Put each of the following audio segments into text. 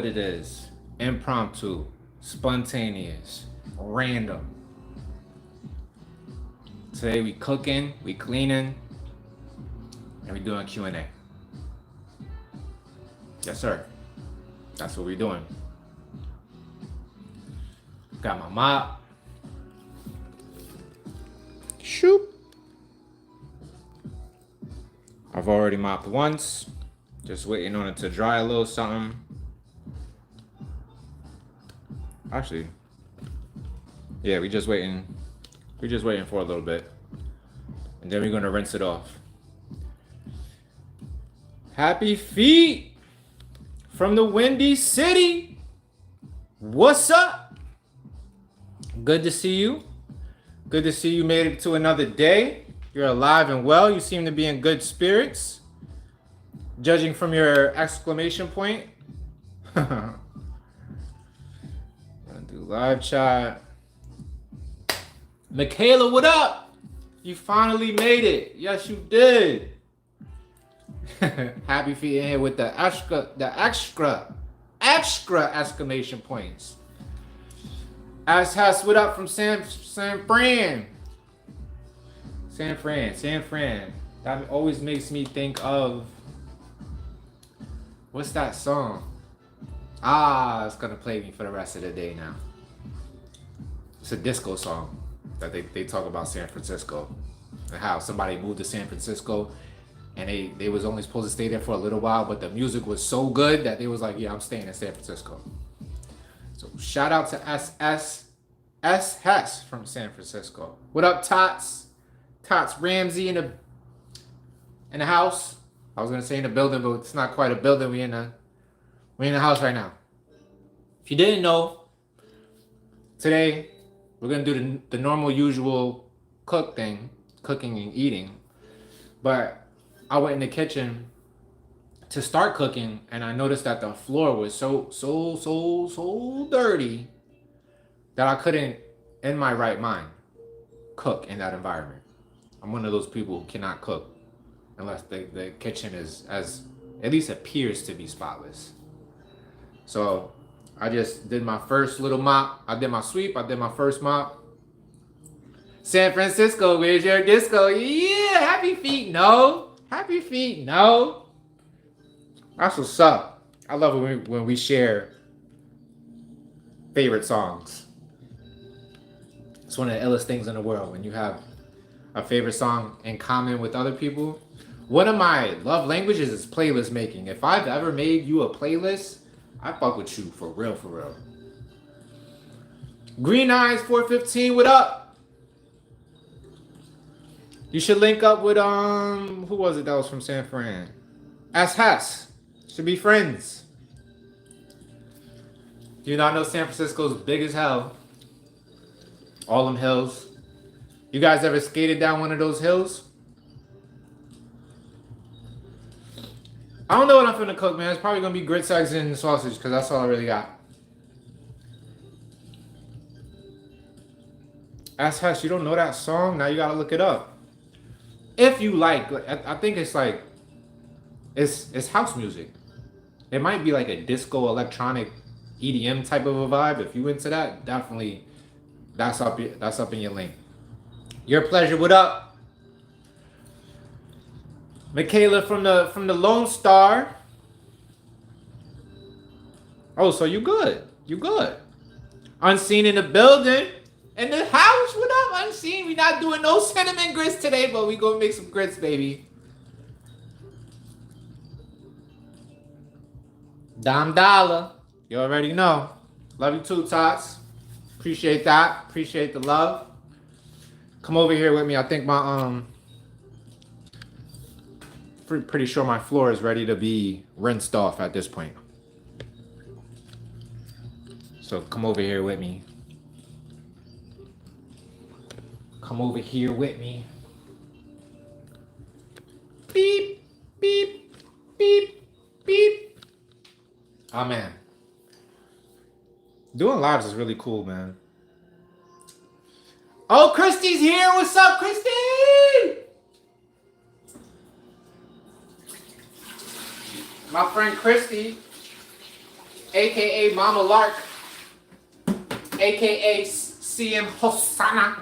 it is. Impromptu, spontaneous, random. Today we cooking, we cleaning, and we doing Q&A. Yes, sir. That's what we doing. Got my mop. Shoop. I've already mopped once. Just waiting on it to dry a little something. Actually, yeah, we just waiting. We're just waiting for a little bit. And then we're gonna rinse it off. Happy feet from the Windy City. What's up? Good to see you. Good to see you made it to another day. You're alive and well. You seem to be in good spirits. Judging from your exclamation point. Gonna do live chat. Michaela, what up? You finally made it. Yes, you did. Happy feet in here with the extra exclamation points. Ask Hess, what up from San Fran? San Fran. That always makes me think of, what's that song? It's gonna play me for the rest of the day now. It's a disco song that they talk about San Francisco and how somebody moved to San Francisco and they was only supposed to stay there for a little while, but the music was so good that they was like, yeah, I'm staying in San Francisco. So shout out to S Hess from San Francisco. What up, Tots? Tots Ramsey in the house. I was gonna say in the building, but it's not quite a building. We're in the house right now. If you didn't know, today we're gonna do the normal, usual cooking and eating. But I went in the kitchen to start cooking, and I noticed that the floor was so dirty that I couldn't, in my right mind, cook in that environment. I'm one of those people who cannot cook unless the kitchen is, as at least appears to be, spotless. So I just did my first little mop. I did my sweep. I did my first mop. San Francisco, where's your disco? Yeah, happy feet, no. Happy feet, no. That's what's up. I love it when we share favorite songs. It's one of the illest things in the world when you have a favorite song in common with other people. One of my love languages is playlist making. If I've ever made you a playlist, I fuck with you for real, for real. Green Eyes 415, what up? You should link up with who was it that was from San Fran? S Hess. Should be friends. Do you not know San Francisco's big as hell? All them hills. You guys ever skated down one of those hills? I don't know what I'm finna cook, man. It's probably gonna be grits, eggs, and sausage, because that's all I really got. Ask Hess, you don't know that song? Now you gotta look it up. If you like, I think it's like, it's house music. It might be like a disco, electronic, EDM type of a vibe. If you into that, definitely, that's up in your link. Your pleasure, what up? Michaela from the Lone Star. Oh, so you good. You good. Unseen in the building. In the house, what up, Unseen? We not doing no cinnamon grits today, but we gonna make some grits, baby. Dime Dollar. You already know. Love you too, Tots. Appreciate that. Appreciate the love. Come over here with me. I think my pretty sure my floor is ready to be rinsed off at this point. So come over here with me. Come over here with me. Beep, beep, beep, beep. Oh, man. Doing lives is really cool, man. Oh, Christy's here. What's up, Christy? My friend Christy. aka Mama Lark, aka CM Hosanna.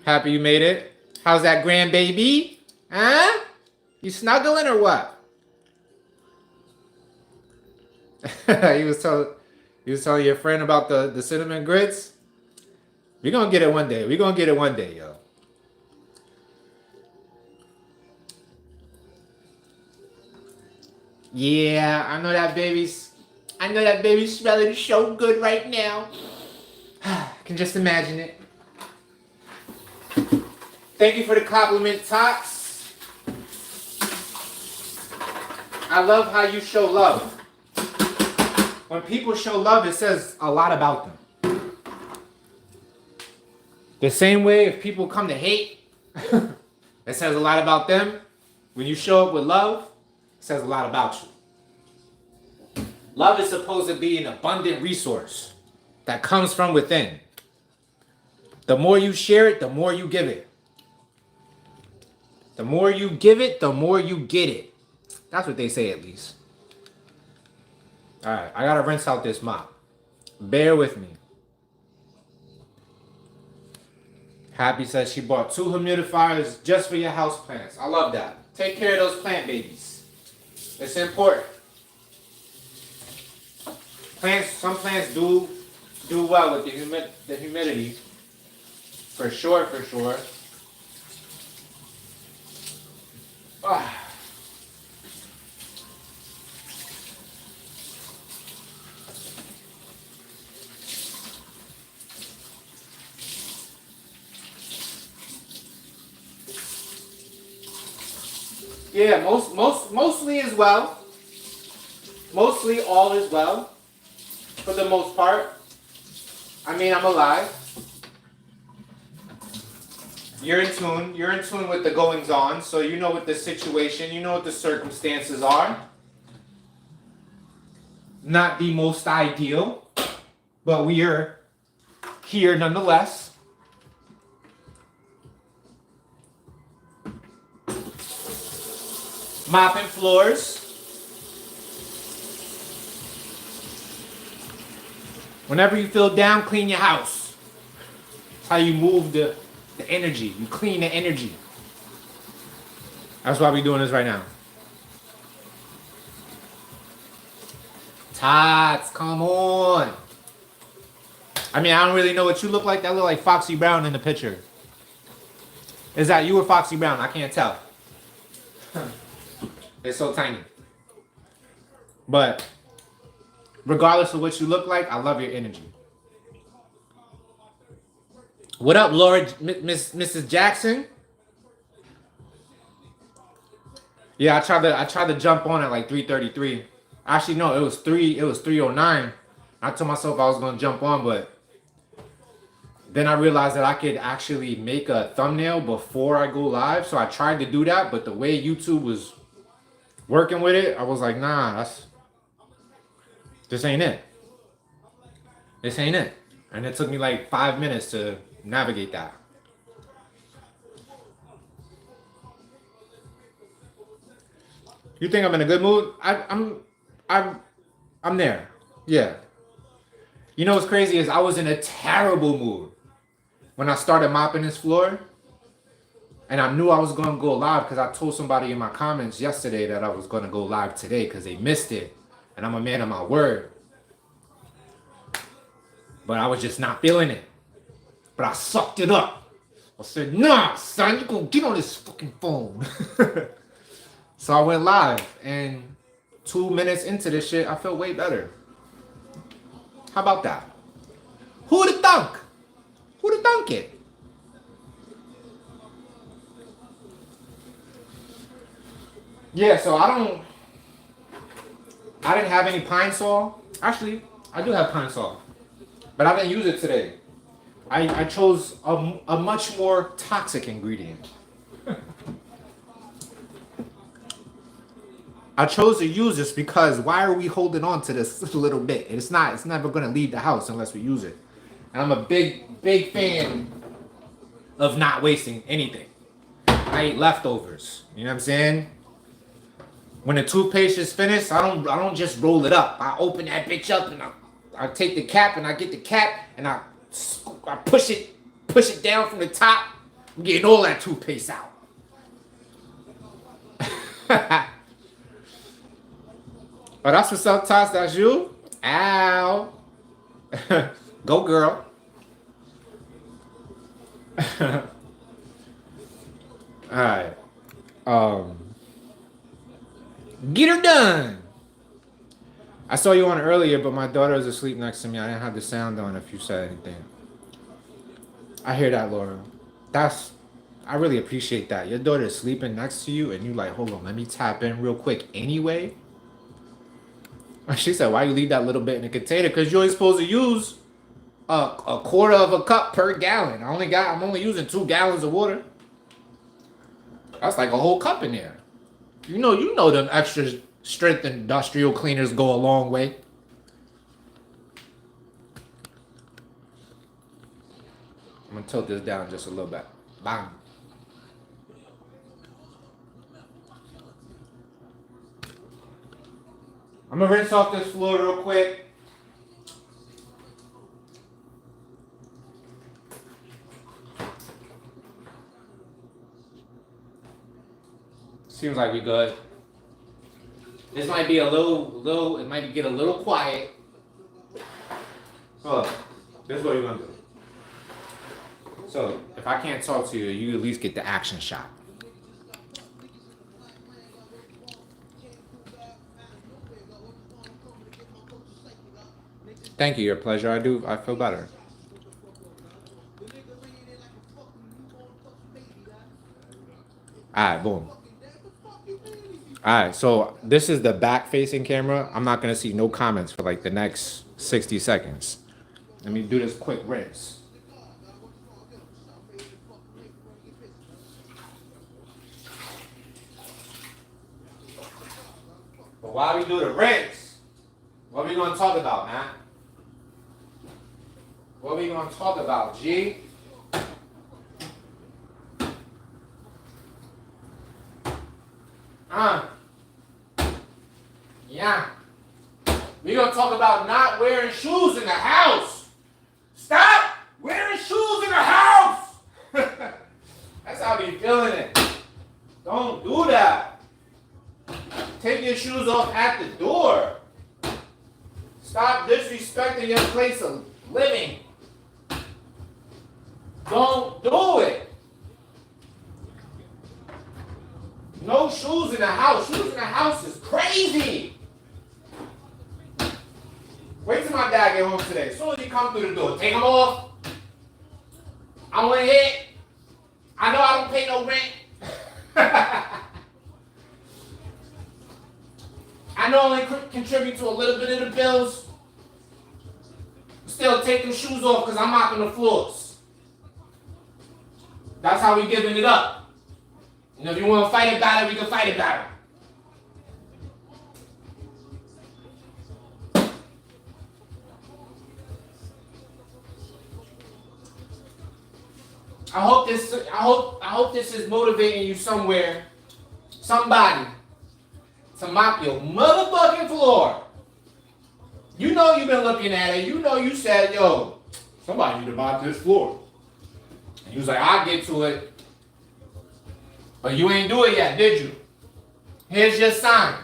Happy you made it. How's that grandbaby? Huh? You snuggling or what? He was telling your friend about the cinnamon grits. We're gonna get it one day. We're gonna get it one day, yo. Yeah, I know that baby's smelling so good right now. I can just imagine it. Thank you for the compliment, Tots. I love how you show love. When people show love, it says a lot about them. The same way if people come to hate, it says a lot about them. When you show up with love, it says a lot about you. Love is supposed to be an abundant resource that comes from within. The more you share it, the more you give it. The more you give it, the more you get it. That's what they say, at least. All right, I gotta rinse out this mop. Bear with me. Happy says she bought 2 humidifiers just for your house plants. I love that. Take care of those plant babies. It's important. Some plants do well with the humidity. For sure. Ah. Yeah, mostly as well. Mostly all is well. For the most part. I mean, I'm alive. You're in tune with the goings on, so you know what the situation, you know what the circumstances are. Not the most ideal, but we are here nonetheless. Mopping floors. Whenever you feel down, clean your house. That's how you move the energy. You clean the energy. That's why we're doing this right now. Tots, come on. I mean, I don't really know what you look like. That look like Foxy Brown in the picture. Is that you or Foxy Brown? I can't tell. It's so tiny. But regardless of what you look like, I love your energy. What up, Laura, Mrs. Jackson? Yeah, I tried to jump on at like 3:33. Actually, no, it was 3:09. I told myself I was gonna jump on, but then I realized that I could actually make a thumbnail before I go live. So I tried to do that, but the way YouTube was working with it, I was like, nah, this ain't it. This ain't it. And it took me like 5 minutes to navigate that. You think I'm in a good mood? I'm there. Yeah. You know what's crazy is I was in a terrible mood when I started mopping this floor. And I knew I was going to go live because I told somebody in my comments yesterday that I was going to go live today because they missed it. And I'm a man of my word. But I was just not feeling it. But I sucked it up. I said, nah, son, you gonna get on this fucking phone. So I went live. And 2 minutes into this shit, I felt way better. How about that? Who'da thunk? Who'da thunk it? Yeah, so I didn't have any Pine Sol. Actually, I do have Pine Sol. But I didn't use it today. I chose a much more toxic ingredient. I chose to use this because why are we holding on to this little bit? It's never gonna leave the house unless we use it. And I'm a big fan of not wasting anything. I eat leftovers. You know what I'm saying? when the toothpaste is finished, I don't just roll it up. I open that bitch up and I take the cap and I get the cap and I push it down from the top. I'm getting all that toothpaste out. Oh, that's what's up, Toss. That's you? Ow. Go, girl. Alright. Get her done. I saw you on earlier, but my daughter was asleep next to me. I didn't have the sound on if you said anything. I hear that, Laura. I really appreciate that. Your daughter is sleeping next to you and you like, hold on, let me tap in real quick anyway. She said, why you leave that little bit in the container? Because you're only supposed to use a quarter of a cup per gallon. I'm only using 2 gallons of water. That's like a whole cup in there. You know them extra strength industrial cleaners go a long way. I'm gonna tilt this down just a little bit. Bang. I'm gonna rinse off this floor real quick. Seems like we good. This might be a little, it might get a little quiet. So, this is what you're gonna do. So, if I can't talk to you, you at least get the action shot. Thank you, your pleasure. I feel better. Alright, boom. Alright, so this is the back-facing camera. I'm not gonna see no comments for like the next 60 seconds. Let me do this quick rinse. But while we do the rinse, what are we gonna talk about, man? What are we gonna talk about, G? Yeah. We're going to talk about not wearing shoes in the house. Stop wearing shoes in the house. That's how we feeling it. Don't do that. Take your shoes off at the door. Stop disrespecting your place of living. Don't do it. No shoes in the house. Shoes in the house is crazy. Wait till my dad get home today. As soon as he come through the door, take them off. I want to hit. I know I don't pay no rent. I know I only contribute to a little bit of the bills. Still take them shoes off because I'm mopping the floors. That's how we giving it up. You know, if you want to fight about it, we can fight about it. I hope this is motivating you somewhere, somebody, to mop your motherfucking floor. You know you've been looking at it. You know you said, yo, somebody need to mop this floor. And you was like, I'll get to it. But you ain't do it yet, did you? Here's your sign.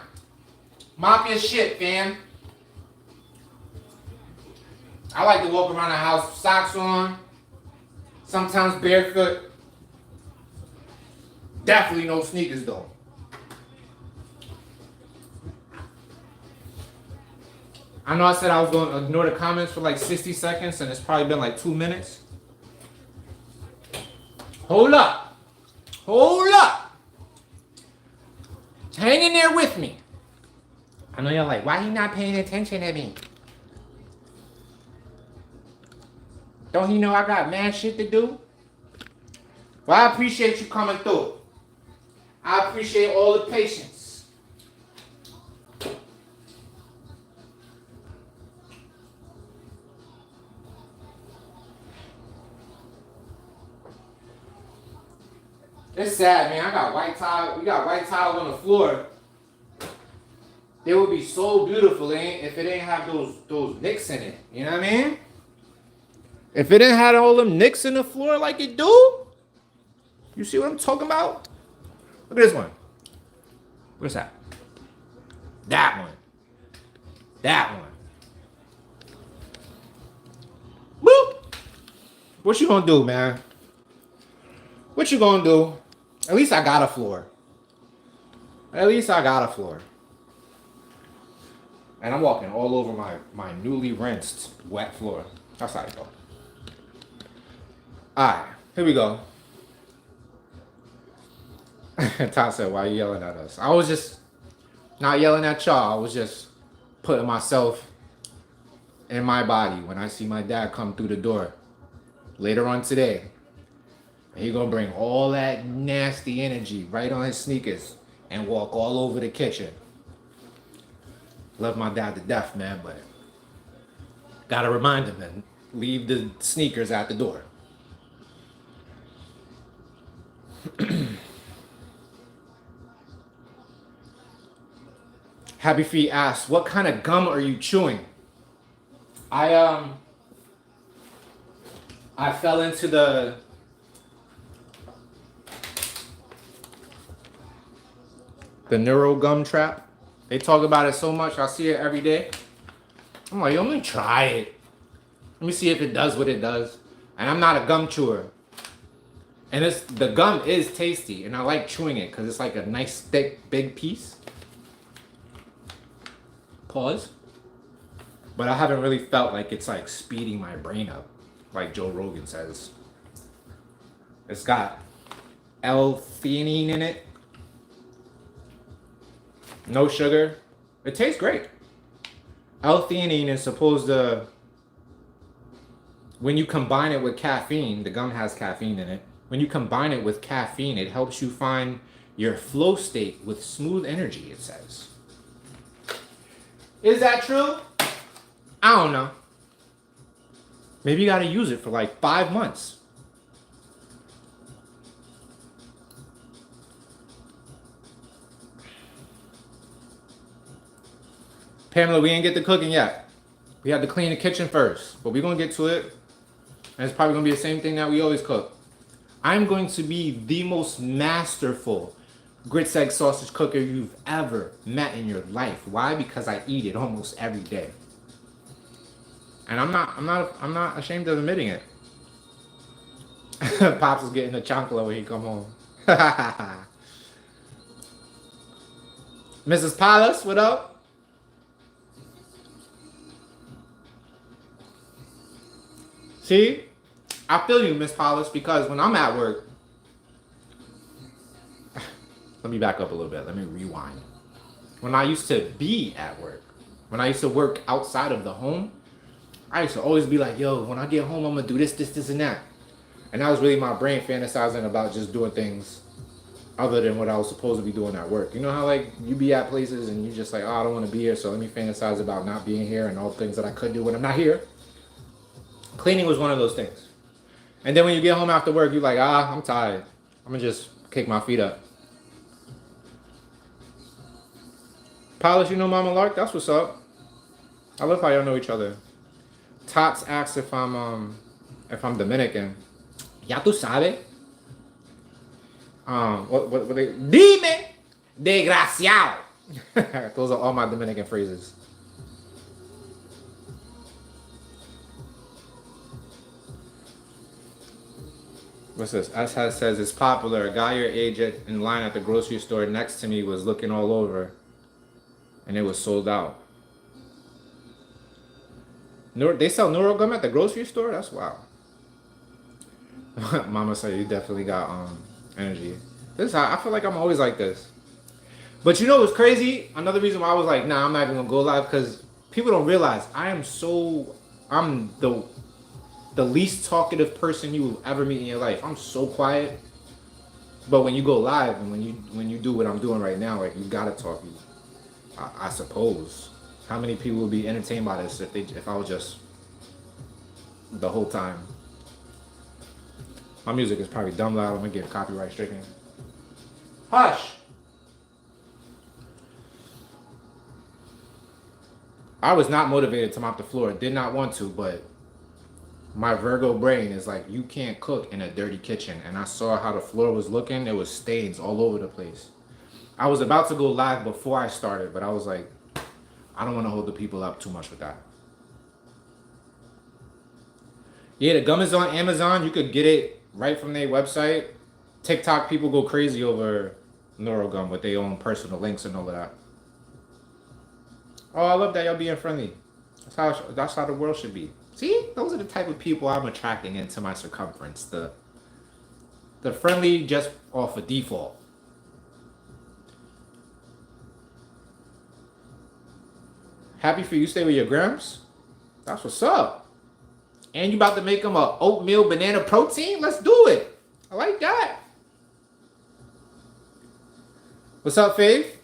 Mop your shit, fam. I like to walk around the house with socks on. Sometimes barefoot. Definitely no sneakers though. I know I said I was going to ignore the comments for like 60 seconds and it's probably been like 2 minutes. Hold up. Hold up. Hang in there with me. I know you're like, why he not paying attention to me? Don't he know I got mad shit to do? Well, I appreciate you coming through. I appreciate all the patience. It's sad, man. I got white tile. We got white tile on the floor. They would be so beautiful if it didn't have those nicks in it. You know what I mean? If it didn't have all them nicks in the floor like it do, you see what I'm talking about? Look at this one. What's that? That one. That one. Boop. What you gonna do, man? What you gonna do? At least I got a floor. At least I got a floor. And I'm walking all over my newly rinsed wet floor. That's how it go. Alright, here we go. Todd said, why are you yelling at us? I was just not yelling at y'all. I was just putting myself in my body when I see my dad come through the door later on today. He gonna bring all that nasty energy right on his sneakers and walk all over the kitchen. Love my dad to death, man, but gotta remind him and leave the sneakers at the door. Happy Feet asks, what kind of gum are you chewing? I fell into the neuro gum trap. They talk about it so much, I see it every day. I'm like, yo, let me try it. Let me see if it does what it does. And I'm not a gum chewer. And the gum is tasty, and I like chewing it because it's like a nice, thick, big piece. Pause. But I haven't really felt like it's like speeding my brain up, like Joe Rogan says. It's got L-theanine in it. No sugar. It tastes great. L-theanine is supposed to, when you combine it with caffeine, the gum has caffeine in it. When you combine it with caffeine, it helps you find your flow state with smooth energy, it says. Is that true? I don't know. Maybe you gotta use it for like 5 months. Pamela, we ain't get to cooking yet. We have to clean the kitchen first, but we're gonna get to it. And it's probably gonna be the same thing that we always cook. I'm going to be the most masterful grits, egg, sausage cooker you've ever met in your life. Why? Because I eat it almost every day. And I'm not ashamed of admitting it. Pops is getting a chancla when he come home. Mrs. Palas, what up? See? I feel you, Miss Palas, because when I'm at work, let me back up a little bit. Let me rewind. When I used to be at work, when I used to work outside of the home, I used to always be like, yo, when I get home, I'm going to do this, and that. And that was really my brain fantasizing about just doing things other than what I was supposed to be doing at work. You know how, like, you be at places and you just like, oh, I don't want to be here, so let me fantasize about not being here and all the things that I could do when I'm not here. Cleaning was one of those things. And then when you get home after work, you're like, I'm tired. I'm going to just kick my feet up. Polish, you know Mama Lark? That's what's up. I love how y'all know each other. Tots asks if I'm Dominican. Ya tú sabes. What they? Dime, desgraciado. Those are all my Dominican phrases. What's this? Ashad says it's popular. A guy your age in line at the grocery store next to me was looking all over, and it was sold out. They sell Neuro gum at the grocery store? That's wild. Mama said you definitely got energy. This is how I feel like I'm always like this. But you know what's crazy? Another reason why I was like, nah, I'm not even gonna go live, because people don't realize I'm the least talkative person you will ever meet in your life. I'm so quiet. But when you go live and when you do what I'm doing right now, like, you gotta talk. I suppose. How many people would be entertained by this if I was just the whole time? My music is probably dumb loud. I'm gonna get copyright stricken. Hush. I was not motivated to mop the floor. Did not want to, but my Virgo brain is like, you can't cook in a dirty kitchen. And I saw how the floor was looking. There was stains all over the place. I was about to go live before I started, but I was like, I don't want to hold the people up too much with that. Yeah, the gum is on Amazon. You could get it right from their website. TikTok people go crazy over NeuroGum with their own personal links and all of that. Oh, I love that y'all being friendly. That's how the world should be. See, those are the type of people I'm attracting into my circumference. The friendly just off of default. Happy for you stay with your grams? That's what's up. And you about to make them a oatmeal banana protein? Let's do it. I like that. What's up, Faith?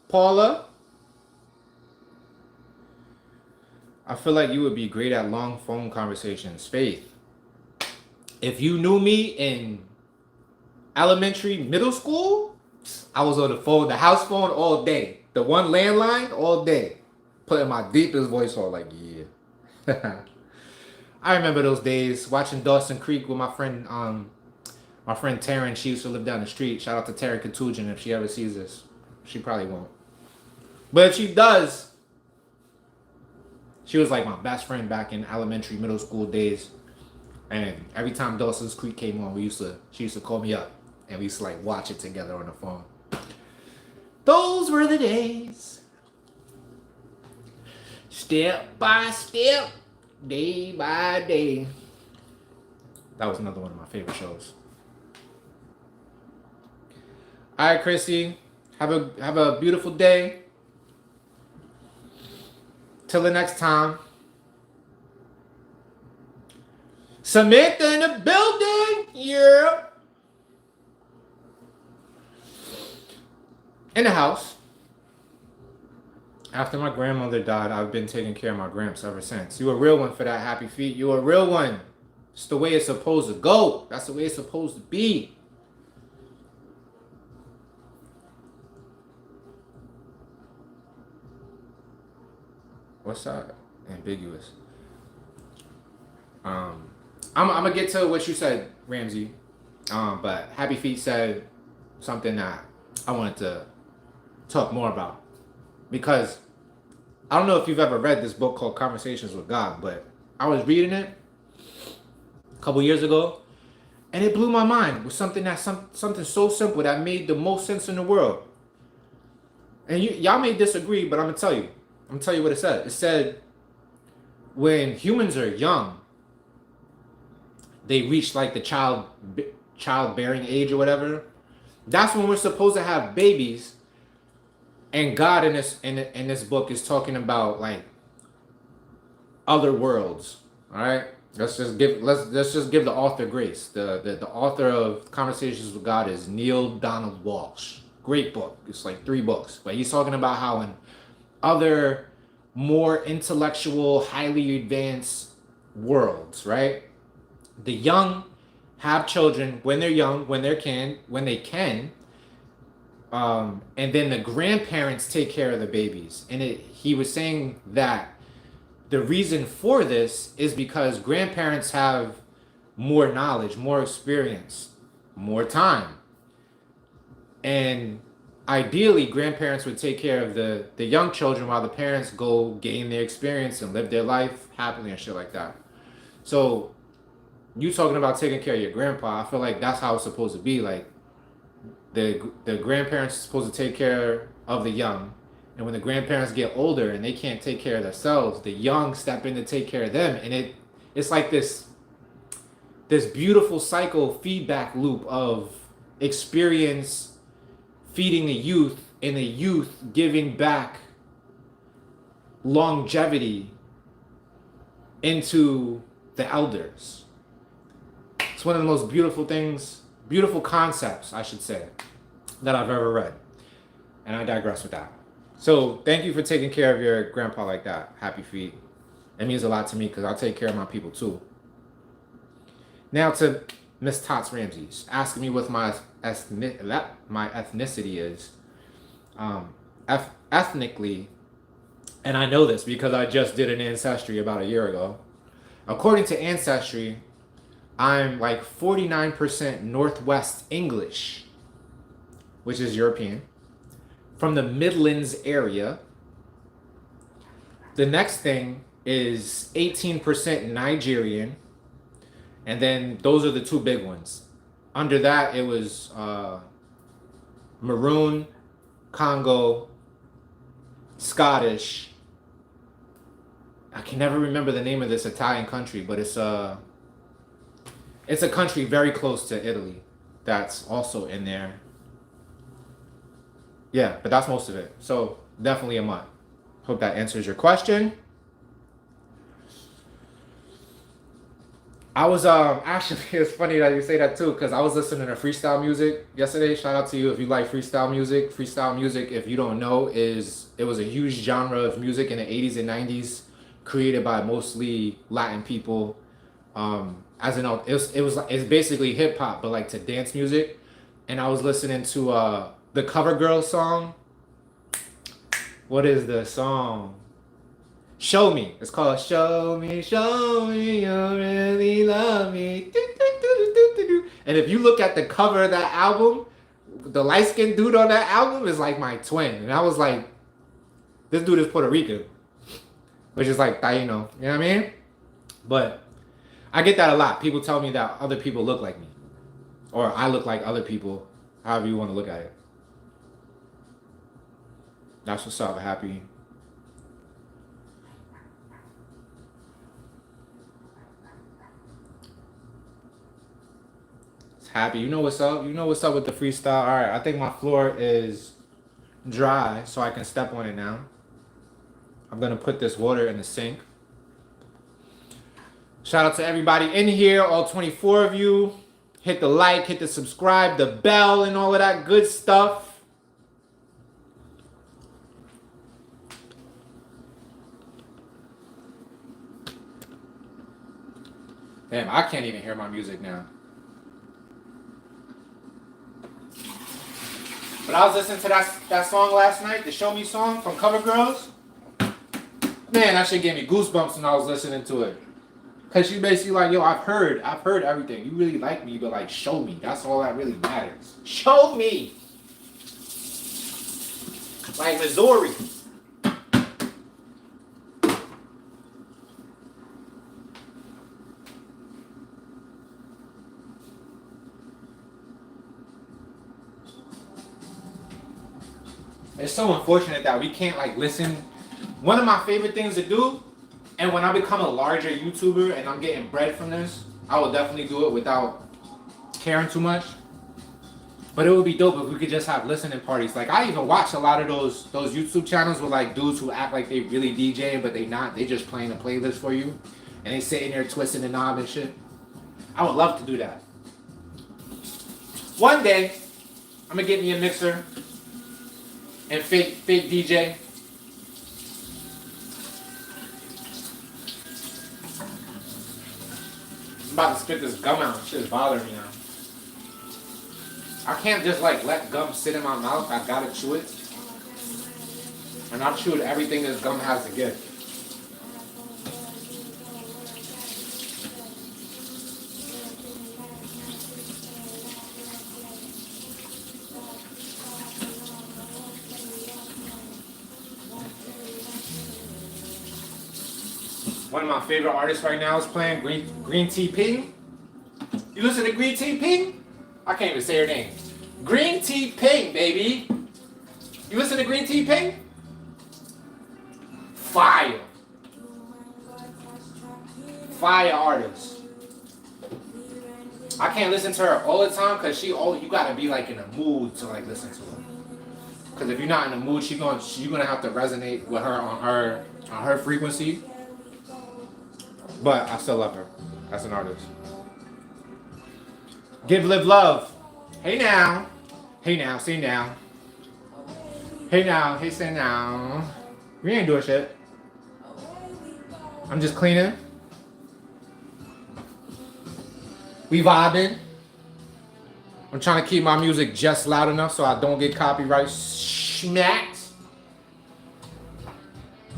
Paula? I feel like you would be great at long phone conversations. Faith, if you knew me in elementary, middle school, I was on the phone, the house phone all day. The one landline all day. Putting my deepest voice on, like, yeah. I remember those days watching Dawson Creek with my friend Taryn. She used to live down the street. Shout out to Taryn Katujan if she ever sees this. She probably won't. But if she does, she was like my best friend back in elementary, middle school days. And every time Dawson's Creek came on, she used to call me up and we used to like watch it together on the phone. Those were the days. Step by step, day by day. That was another one of my favorite shows. All right, Chrissy, have a beautiful day. Till the next time. Samantha in the building. Yeah. In the house. After my grandmother died, I've been taking care of my gramps ever since. You a real one for that, Happy Feet. You a real one. It's the way it's supposed to go. That's the way it's supposed to be. What's that? Ambiguous. I'm gonna get to what you said, Ramsey. But Happy Feet said something that I wanted to talk more about. Because I don't know if you've ever read this book called Conversations with God, but I was reading it a couple years ago, and it blew my mind. It was something so simple that made the most sense in the world. And y'all may disagree, but I'm gonna tell you what it said. It said when humans are young, they reach like the childbearing age or whatever. That's when we're supposed to have babies. And God in this book is talking about like other worlds. All right, let's just give the author grace. The author of Conversations with God is Neil Donald Walsh. Great book. It's like 3 books, but he's talking about how in other more intellectual, highly advanced worlds, right? The young have children when they're young, when they can. And then the grandparents take care of the babies. And he was saying that the reason for this is because grandparents have more knowledge, more experience, more time. And ideally, grandparents would take care of the young children while the parents go gain their experience and live their life happily and shit like that. So you talking about taking care of your grandpa, I feel like that's how it's supposed to be. Like, the grandparents are supposed to take care of the young, and when the grandparents get older and they can't take care of themselves, the young step in to take care of them, and it's like this beautiful cycle feedback loop of experience feeding the youth, and the youth giving back longevity into the elders. It's one of the most beautiful concepts, I should say, that I've ever read. And I digress with that. So thank you for taking care of your grandpa like that, Happy Feet. It means a lot to me because I take care of my people too. Now to Miss Tots Ramsey's asking me what my ethnicity is. Ethnically, And I know this because I just did an Ancestry about a year ago. According to Ancestry, I'm like 49% Northwest English, which is European, from the Midlands area. The next thing is 18% Nigerian, and then those are the two big ones. Under that, it was Maroon, Congo, Scottish. I can never remember the name of this Italian country, but it's a country very close to Italy that's also in there. Yeah, but that's most of it. So definitely a month. Hope that answers your question. I was actually, it's funny that you say that too, because I was listening to freestyle music yesterday. Shout out to you if you like freestyle music. Freestyle music, if you don't know, it was a huge genre of music in the 80s and 90s, created by mostly Latin people. It's basically hip hop, but like to dance music. And I was listening to the CoverGirl song. What is the song? Show Me. It's called Show Me You Really Love Me. And if you look at the cover of that album, the light-skinned dude on that album is like my twin. And I was like, this dude is Puerto Rican. Which is like Taino. You know what I mean? But I get that a lot. People tell me that other people look like me. Or I look like other people. However you want to look at it. That's what's up. Happy. Happy. You know what's up? You know what's up with the freestyle? Alright, I think my floor is dry, so I can step on it now. I'm going to put this water in the sink. Shout out to everybody in here, all 24 of you. Hit the like, hit the subscribe, the bell, and all of that good stuff. Damn, I can't even hear my music now. But I was listening to that song last night, the Show Me song from CoverGirls. Man, that shit gave me goosebumps when I was listening to it. Cause she's basically like, yo, I've heard everything. You really like me, but like, show me. That's all that really matters. Show me. Like Missouri. It's so unfortunate that we can't like listen. One of my favorite things to do, and when I become a larger YouTuber and I'm getting bread from this, I will definitely do it without caring too much. But it would be dope if we could just have listening parties. Like I even watch a lot of those YouTube channels with like dudes who act like they really DJing, but they not. They just playing a playlist for you, and they sitting there twisting the knob and shit. I would love to do that. One day, I'm gonna get me a mixer and fake DJ. I'm about to spit this gum out. Shit is bothering me now. I can't just like let gum sit in my mouth. I gotta chew it. And I've chewed everything this gum has to give. One of my favorite artists right now is playing Green Tea Ping. You listen to Green Tea Ping? I can't even say her name. Green Tea Ping, baby. You listen to Green Tea Ping? Fire. Fire artist. I can't listen to her all the time because you gotta be like in a mood to like listen to her. Because if you're not in the mood, you're gonna have to resonate with her on her frequency. But I still love her as an artist. Give, live, love. Hey now. Hey now, say now. Hey now, hey say now. We ain't doing shit. I'm just cleaning. We vibing. I'm trying to keep my music just loud enough so I don't get copyright smacked.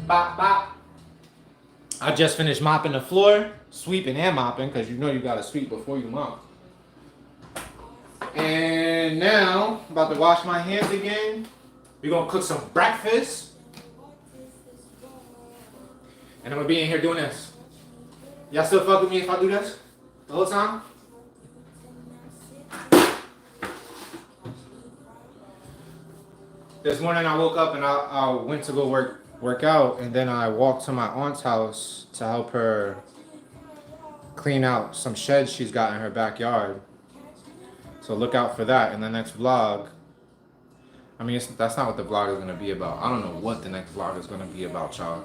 Bop, bop. I just finished mopping the floor, sweeping and mopping, because you know you gotta sweep before you mop. And now, I'm about to wash my hands again. We're gonna cook some breakfast. And I'm gonna be in here doing this. Y'all still fuck with me if I do this the whole time? This morning I woke up and I went to go work out, and then I walked to my aunt's house to help her clean out some sheds she's got in her backyard. So look out for that in the next vlog. I mean, that's not what the vlog is gonna be about. I don't know what the next vlog is gonna be about, y'all.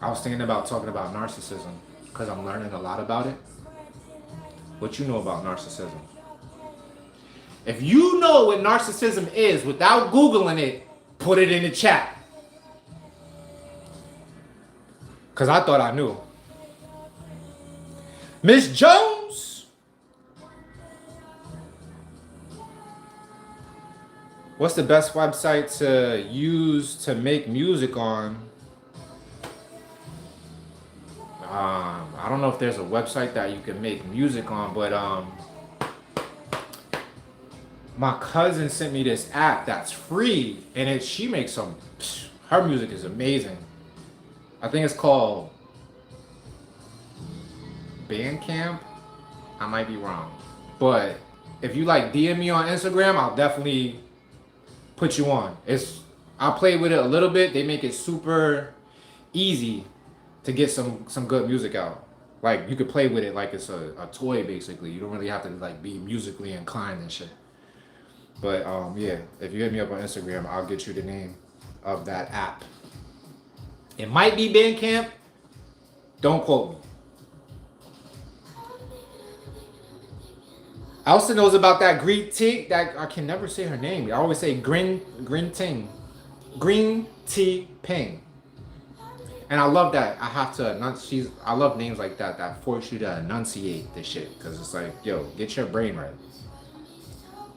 I was thinking about talking about narcissism because I'm learning a lot about it. What you know about narcissism? If you know what narcissism is without Googling it, put it in the chat. Because I thought I knew. Miss Jones! What's the best website to use to make music on? I don't know if there's a website that you can make music on, but my cousin sent me this app that's free, and she makes her music is amazing. I think it's called Bandcamp. I might be wrong, but if you like DM me on Instagram, I'll definitely put you on. I play with it a little bit. They make it super easy to get some good music out. Like, you could play with it like it's a toy, basically. You don't really have to like be musically inclined and shit. But yeah, if you hit me up on Instagram, I'll get you the name of that app. It might be Bandcamp. Don't quote me. Elsa knows about that green tea. That I can never say her name. I always say green tea ping. And I love that. I have to I love names like that force you to enunciate this shit, because it's like, yo, get your brain right.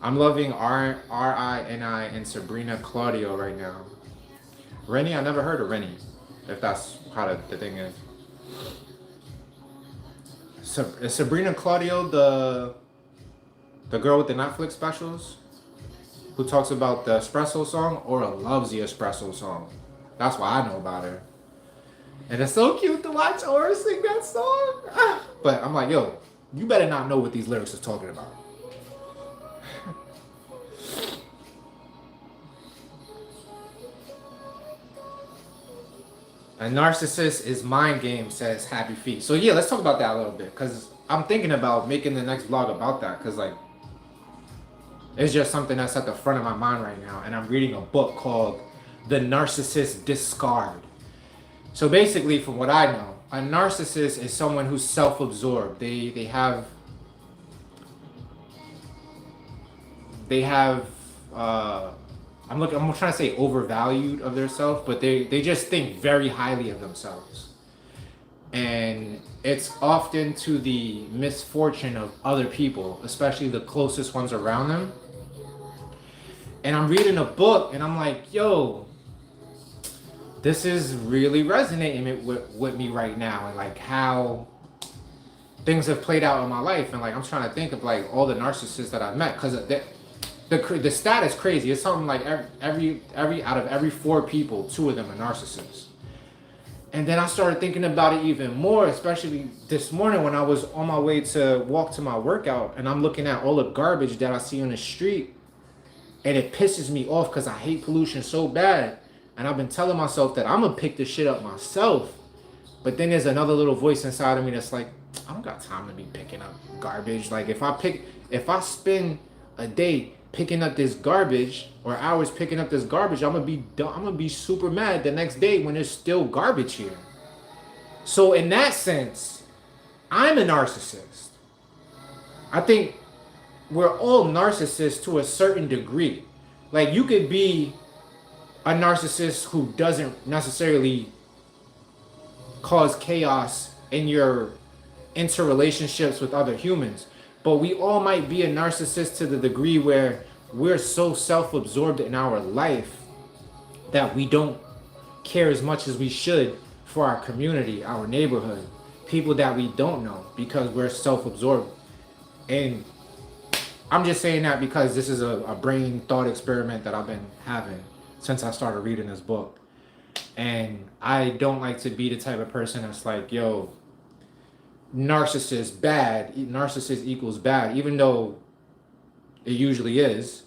I'm loving R-I-N-I and Sabrina Claudio right now. Rennie, I never heard of Rennie, if that's how the thing is. Is Sabrina Claudio the girl with the Netflix specials who talks about the espresso song, or loves the espresso song? That's why I know about her. And it's so cute to watch her sing that song. But I'm like, yo, you better not know what these lyrics is talking about. A narcissist is mind game, says Happy Feet. So yeah, let's talk about that a little bit, because I'm thinking about making the next vlog about that, because like, it's just something that's at the front of my mind right now. And I'm reading a book called The Narcissist Discard. So basically, from what I know, a narcissist is someone who's self-absorbed. They have I'm trying to say overvalued of themselves, but they just think very highly of themselves. And it's often to the misfortune of other people, especially the closest ones around them. And I'm reading a book and I'm like, yo, this is really resonating with me right now, and like how things have played out in my life. And like, I'm trying to think of like all the narcissists that I've met, because the stat is crazy. It's something like every out of every 4 people, 2 of them are narcissists. And then I started thinking about it even more, especially this morning when I was on my way to walk to my workout, and I'm looking at all the garbage that I see on the street, and it pisses me off because I hate pollution so bad. And I've been telling myself that I'm gonna pick this shit up myself. But then there's another little voice inside of me that's like, I don't got time to be picking up garbage. Like if I spend a day picking up this garbage, or hours picking up this garbage, I'm gonna be super mad the next day when there's still garbage here. So in that sense, I'm a narcissist. I think we're all narcissists to a certain degree. Like, you could be a narcissist who doesn't necessarily cause chaos in your interrelationships with other humans, but we all might be a narcissist to the degree where we're so self-absorbed in our life that we don't care as much as we should for our community, our neighborhood, people that we don't know, because we're self-absorbed. And I'm just saying that because this is a brain thought experiment that I've been having since I started reading this book. And I don't like to be the type of person that's like, yo, narcissist bad, narcissist equals bad, even though it usually is.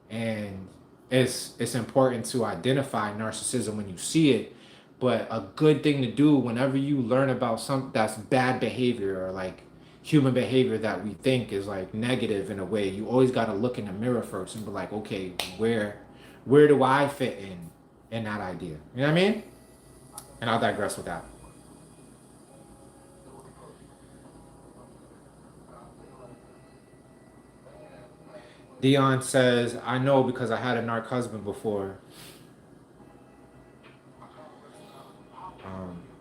And it's important to identify narcissism when you see it. But a good thing to do whenever you learn about something that's bad behavior, or like human behavior that we think is like negative in a way, you always got to look in the mirror first and be like, okay, where do I fit in that idea? You know what I mean? And I'll digress with that. Dion says, I know because I had a narc husband before.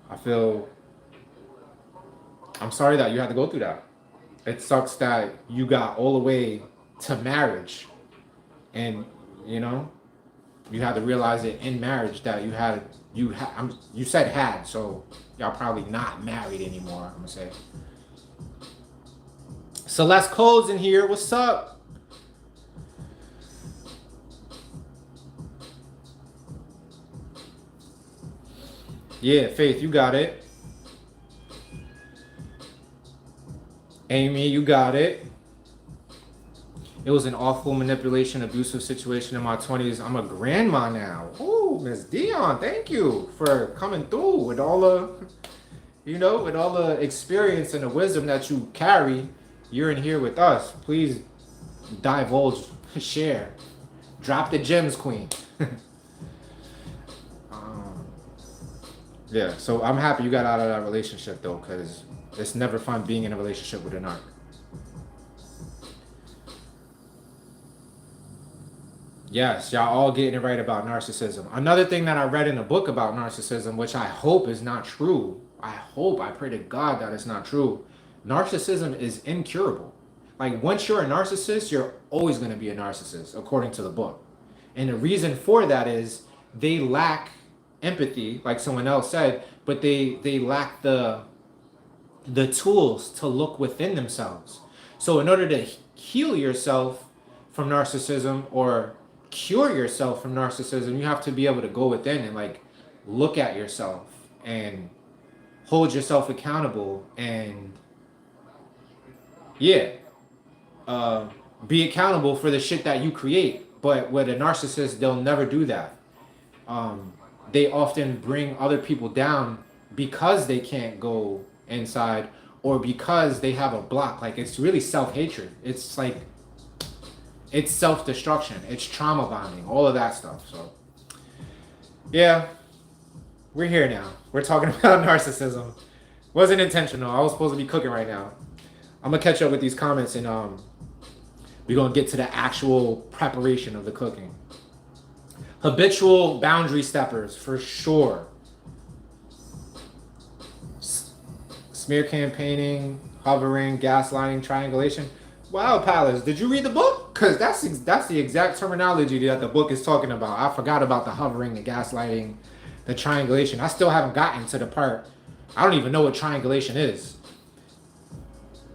I feel, I'm sorry that you had to go through that. It sucks that you got all the way to marriage, and you know, you had to realize it in marriage that you said had, so y'all probably not married anymore, I'm gonna say. Celeste Cole's in here. What's up? Yeah, Faith, you got it. Amy, you got it. It was an awful manipulation, abusive situation in my 20s. I'm a grandma now. Ooh, Miss Dion, thank you for coming through with all the, with all the experience and the wisdom that you carry. You're in here with us. Please divulge, share. Drop the gems, queen. Yeah, so I'm happy you got out of that relationship, though, because it's never fun being in a relationship with a narc. Yes, y'all all getting it right about narcissism. Another thing that I read in a book about narcissism, which I hope is not true. I pray to God that it's not true. Narcissism is incurable. Like, once you're a narcissist, you're always going to be a narcissist, according to the book. And the reason for that is they lack empathy, like someone else said, but they lack the tools to look within themselves. So in order to heal yourself from narcissism or cure yourself from narcissism, you have to be able to go within and like look at yourself and hold yourself accountable and be accountable for the shit that you create. But with a narcissist, they'll never do that. They often bring other people down because they can't go inside, or because they have a block. Like, it's really self-hatred. It's like, it's self-destruction. It's trauma bonding, all of that stuff. So, yeah, we're here now. We're talking about narcissism. Wasn't intentional. I was supposed to be cooking right now. I'm going to catch up with these comments, and we're going to get to the actual preparation of the cooking. Habitual boundary steppers, for sure. Smear campaigning, hovering, gaslighting, triangulation. Wow, Palace, did you read the book? Because that's the exact terminology that the book is talking about. I forgot about the hovering, the gaslighting, the triangulation. I still haven't gotten to the part. I don't even know what triangulation is.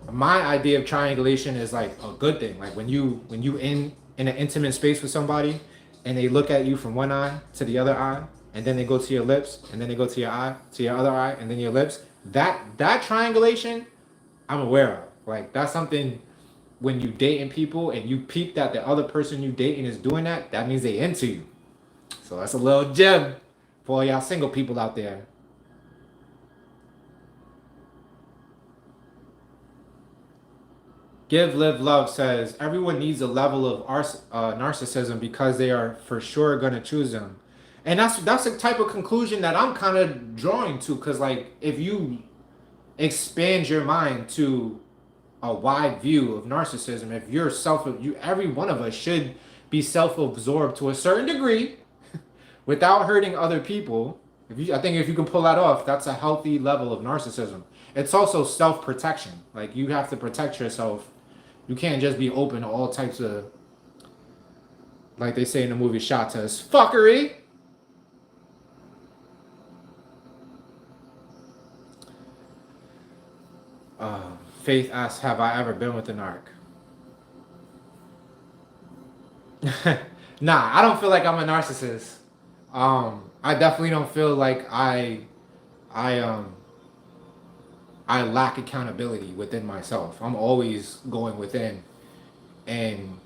My idea of triangulation is like a good thing. Like when you in an intimate space with somebody, and they look at you from one eye to the other eye, and then they go to your lips, and then they go to your eye, to your other eye, and then your lips. That triangulation, I'm aware of. Like, that's something when you dating people and you peep that the other person you dating is doing that, that means they into you. So that's a little gem for all y'all single people out there. Give, Live, Love says, everyone needs a level of narcissism because they are for sure going to choose them. And that's the type of conclusion that I'm kind of drawing to, because, like, if you expand your mind to a wide view of narcissism, if you're every one of us should be self-absorbed to a certain degree without hurting other people. I think if you can pull that off, that's a healthy level of narcissism. It's also self-protection. Like, you have to protect yourself. You can't just be open to all types of, like they say in the movie Shot Test, fuckery. Faith asks, have I ever been with an arc? Nah, I don't feel like I'm a narcissist. I definitely don't feel like I I lack accountability within myself. I'm always going within and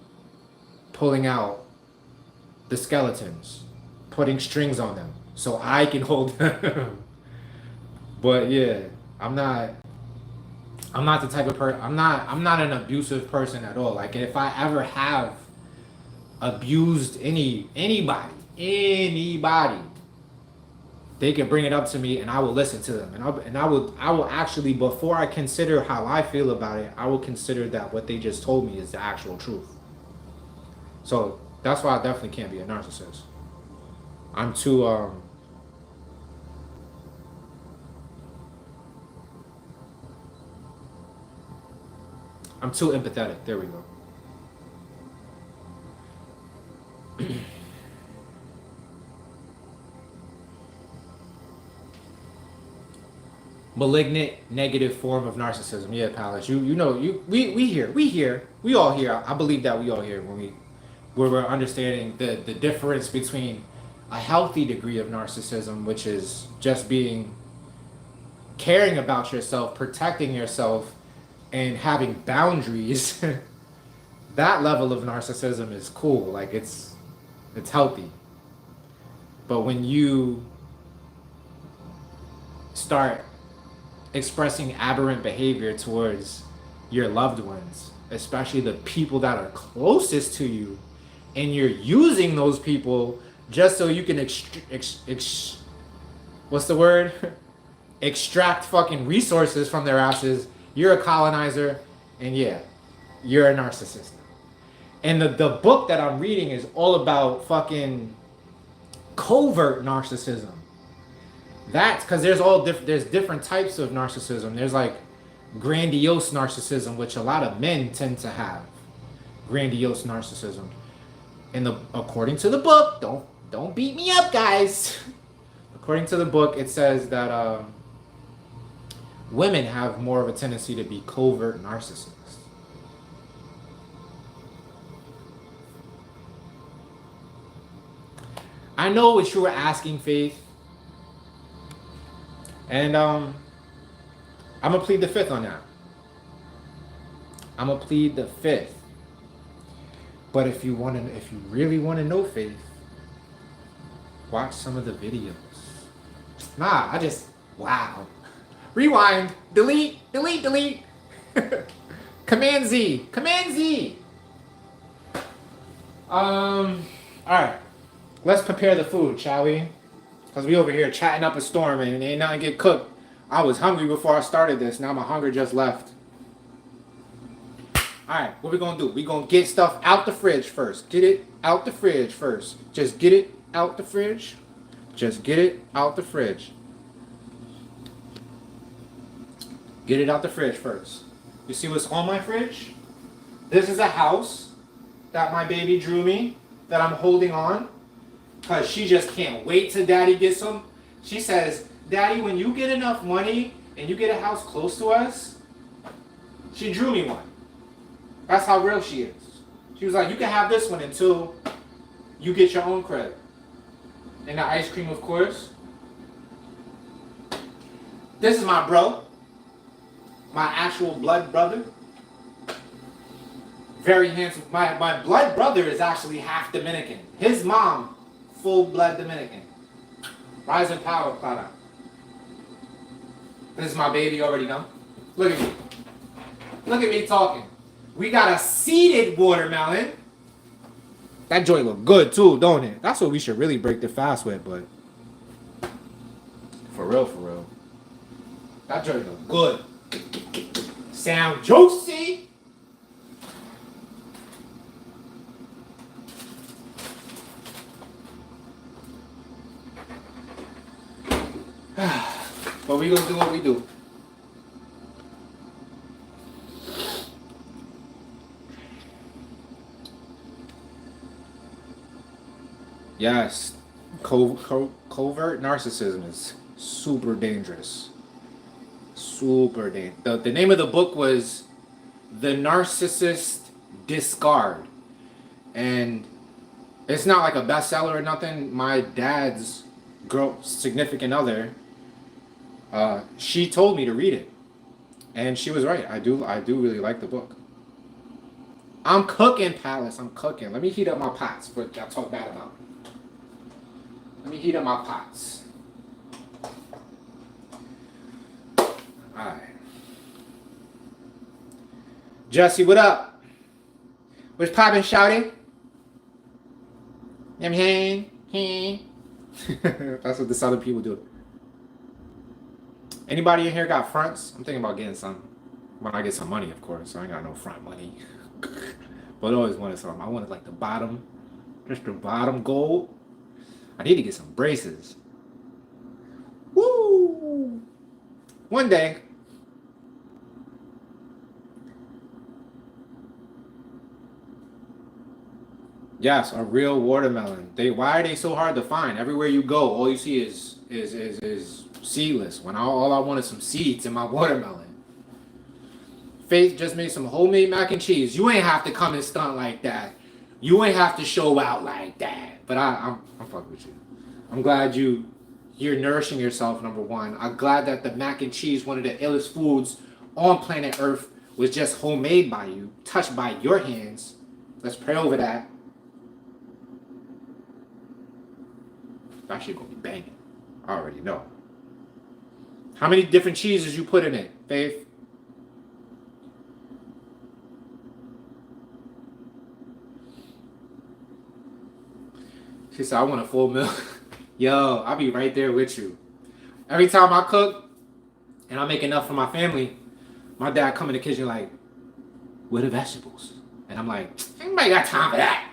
pulling out the skeletons, putting strings on them so I can hold them. But yeah, I'm not I'm not the type of person. I'm not an abusive person at all. Like if I ever have abused anybody, they can bring it up to me and I will listen to them. And I will actually, before I consider how I feel about it, I will consider that what they just told me is the actual truth. So that's why I definitely can't be a narcissist. I'm too I'm too empathetic. There we go. Malignant negative form of narcissism. Yeah, Palace. You know we all hear. I believe that we all hear where we're understanding the difference between a healthy degree of narcissism, which is just being caring about yourself, protecting yourself, and having boundaries. That level of narcissism is cool. Like it's healthy. But when you start expressing aberrant behavior towards your loved ones, especially the people that are closest to you, and you're using those people just so you can what's the word? Extract fucking resources from their asses, you're a colonizer, and yeah, you're a narcissist. And the book that I'm reading is all about fucking covert narcissism. That's because there's different types of narcissism. There's like grandiose narcissism, which a lot of men tend to have. Grandiose narcissism. And according to the book, don't beat me up, guys. According to the book, it says that women have more of a tendency to be covert narcissists. I know what you were asking, Faith. And I'm gonna plead the fifth on that. I'm gonna plead the fifth. But if you really want to know, Faith, watch some of the videos. Nah, wow. Rewind, delete. Command Z. All right. Let's prepare the food, shall we? Because we over here chatting up a storm and ain't nothing get cooked. I was hungry before I started this. Now my hunger just left. Alright, what we gonna do? We gonna get stuff out the fridge first. Get it out the fridge first. Just get it out the fridge. Just get it out the fridge. Get it out the fridge first. You see what's on my fridge? This is a house that my baby drew me that I'm holding on. Because she just can't wait till Daddy gets them. She says, Daddy, when you get enough money and you get a house close to us, she drew me one. That's how real she is. She was like, you can have this one until you get your own crib. And the ice cream, of course. This is my bro. My actual blood brother. Very handsome. My blood brother is actually half Dominican. His mom, full-blood Dominican. Rise in power, Clara. This is my baby already know. Look at me. Look at me talking. We got a seeded watermelon. That joint look good too, don't it? That's what we should really break the fast with, but for real. That joint look good. Sound juicy. But we gonna do what we do. Yes, covert narcissism is super dangerous. super dangerous. The name of the book was The Narcissist Discard. And it's not like a bestseller or nothing. My dad's significant other, she told me to read it. And she was right. I do really like the book. I'm cooking, Palace. I'm cooking. Let me heat up my pots. What y'all talk bad about. Let me heat up my pots. Alright. Jesse, what up? What's poppin', shouty? That's what the southern people do. Anybody in here got fronts? I'm thinking about getting some. When I get some money, of course. I ain't got no front money. But I always wanted something. I wanted like the bottom, just the bottom gold. I need to get some braces. Woo! One day. Yes, a real watermelon. Why are they so hard to find? Everywhere you go, all you see is seedless. When all I want is some seeds in my watermelon. Faith just made some homemade mac and cheese. You ain't have to come and stunt like that. You ain't have to show out like that. But I'm fucking with you. I'm glad you're nourishing yourself, number one. I'm glad that the mac and cheese, one of the illest foods on planet Earth, was just homemade by you, touched by your hands. Let's pray over that. That shit gonna be banging. I already know. How many different cheeses you put in it, Faith? She said, I want a full meal. Yo, I'll be right there with you. Every time I cook and I make enough for my family, my dad come in the kitchen like, where the vegetables? And I'm like, anybody got time for that?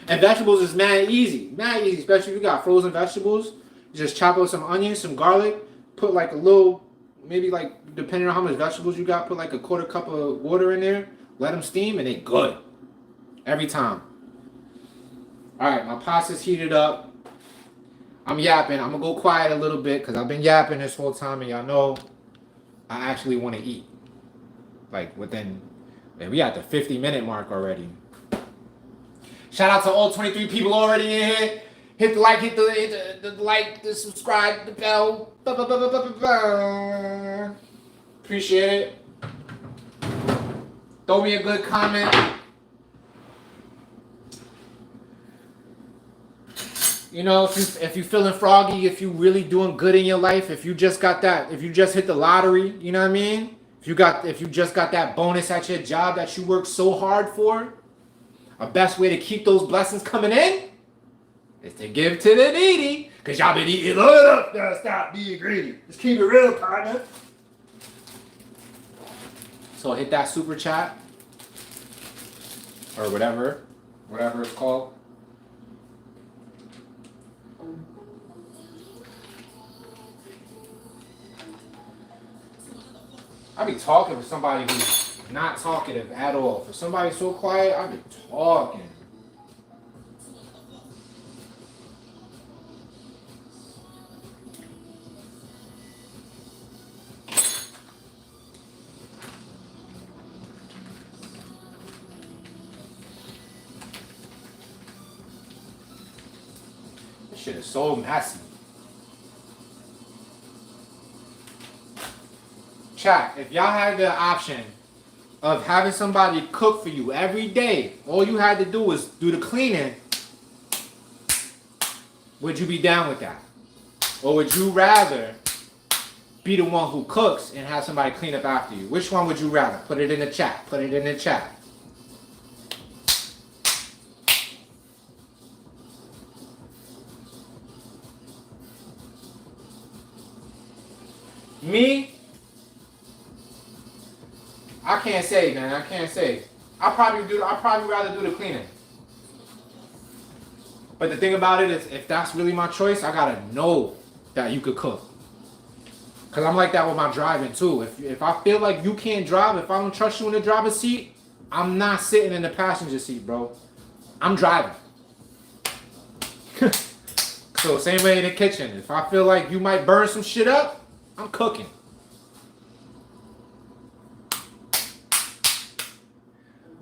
And vegetables is mad easy, especially if you got frozen vegetables. You just chop up some onions, some garlic, put like a little, maybe like, depending on how much vegetables you got, put like a quarter cup of water in there, let them steam, and they good. Every time. All right, my pasta's heated up. I'm yapping. I'm going to go quiet a little bit because I've been yapping this whole time, and y'all know I actually want to eat. Like within, man, we at the 50-minute mark already. Shout out to all 23 people already in here. Hit the like, hit the like, the subscribe, the bell. Appreciate it. Throw me a good comment. You know, if you feeling froggy, if you really doing good in your life, if you just got that, if you just hit the lottery, you know what I mean? If you just got that bonus at your job that you worked so hard for, a best way to keep those blessings coming in is to give to the needy. Cause y'all been eating long enough to stop being greedy. Just keep it real, partner. So hit that super chat or whatever it's called. I be talking for somebody who's not talkative at all. For somebody so quiet, I be talking. This shit is so messy. Chat, if y'all had the option of having somebody cook for you every day, all you had to do was do the cleaning, would you be down with that? Or would you rather be the one who cooks and have somebody clean up after you? Which one would you rather? Put it in the chat. Put it in the chat. Me? I can't say, man. I can't say. I'd probably rather do the cleaning. But the thing about it is, if that's really my choice, I gotta know that you could cook. Cause I'm like that with my driving too. If I feel like you can't drive, if I don't trust you in the driver's seat, I'm not sitting in the passenger seat, bro. I'm driving. So same way in the kitchen. If I feel like you might burn some shit up, I'm cooking.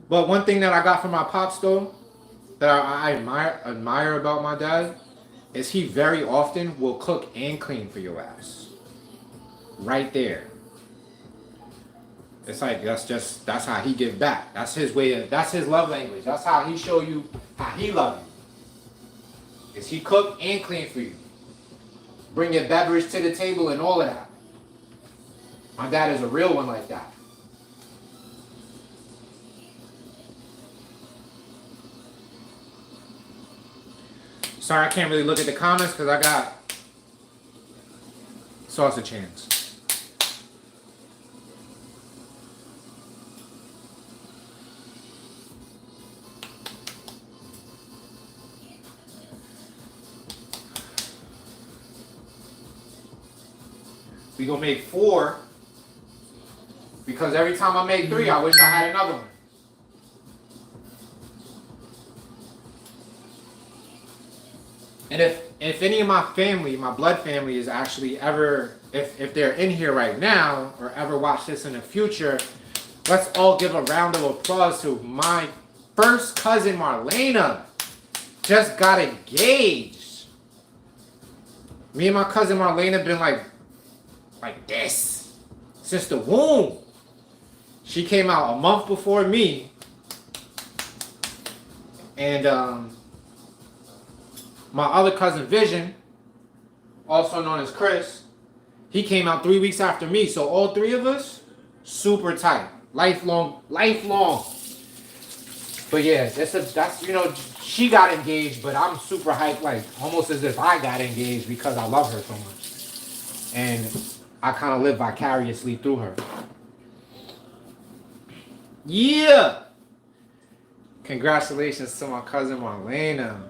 But one thing that I got from my pops though, that I admire about my dad, is he very often will cook and clean for your ass. Right there. It's like that's how he give back. That's his way of, that's his love language. That's how he show you how he love you. Is he cook and clean for you. Bring your beverage to the table and all of that. My dad is a real one like that. Sorry, I can't really look at the comments because I got sausage hands. We gonna make 4 because every time I make 3, I wish I had another one. And if any of my family, my blood family, is actually ever, if they're in here right now or ever watch this in the future, let's all give a round of applause to my first cousin Marlena. Just got engaged. Me and my cousin Marlena been like this since the womb. She came out a month before me, and my other cousin Vision, also known as Chris, he came out 3 weeks after me. So all 3 of us, super tight, lifelong. But yeah, that's you know, she got engaged, but I'm super hyped, like almost as if I got engaged because I love her so much, and I kind of live vicariously through her. Yeah. Congratulations to my cousin Marlena.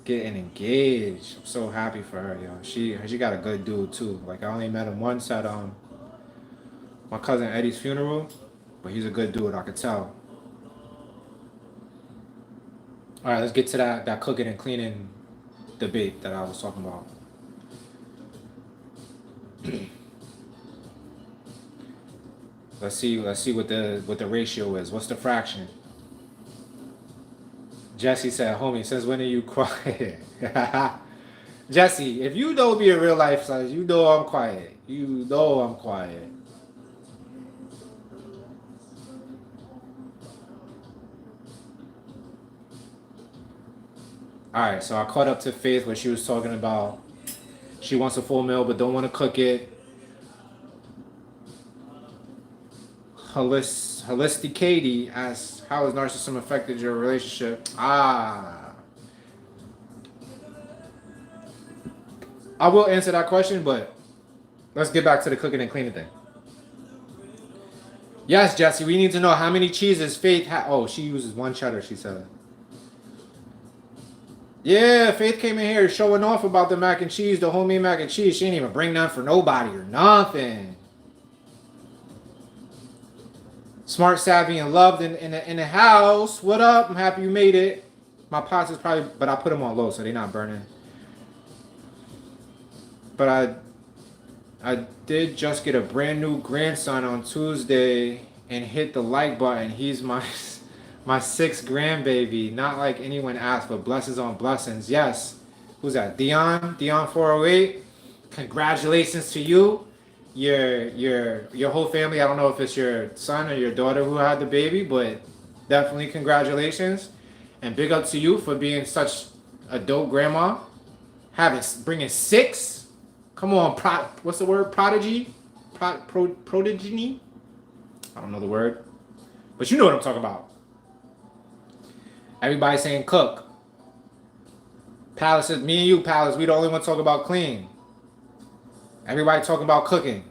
Getting engaged. I'm so happy for her, yo. She got a good dude too. Like I only met him once at my cousin Eddie's funeral, but he's a good dude, I could tell. All right, let's get to that cooking and cleaning debate that I was talking about. Let's see what the ratio is. What's the fraction? Jesse said, homie, since when are you quiet? Jesse, if you don't be a real life size, you know I'm quiet. You know I'm quiet. Alright, so I caught up to Faith where she was talking about she wants a full meal but don't want to cook it. Holistic Katie asks, how has narcissism affected your relationship? I will answer that question, but let's get back to the cooking and cleaning thing. Yes, Jesse, we need to know how many cheeses Faith had. Oh, she uses 1 cheddar, she said. Yeah, Faith came in here showing off about the mac and cheese, the homemade mac and cheese. She didn't even bring none for nobody or nothing. Smart, savvy, and loved in the house. What up? I'm happy you made it. My pots is probably, but I put them on low so they're not burning. But I did just get a brand new grandson on Tuesday and hit the like button. He's my 6th grandbaby. Not like anyone asked, but blessings on blessings. Yes. Who's that? Dion 408. Congratulations to you. Your whole family. I don't know if it's your son or your daughter who had the baby, but definitely congratulations. And big up to you for being such a dope grandma. Bringing 6. Come on, what's the word? Prodigy? Prodigy? I don't know the word. But you know what I'm talking about. Everybody saying cook. Palace, me and you, Palace, we the only one talking about clean. Everybody talking about cooking.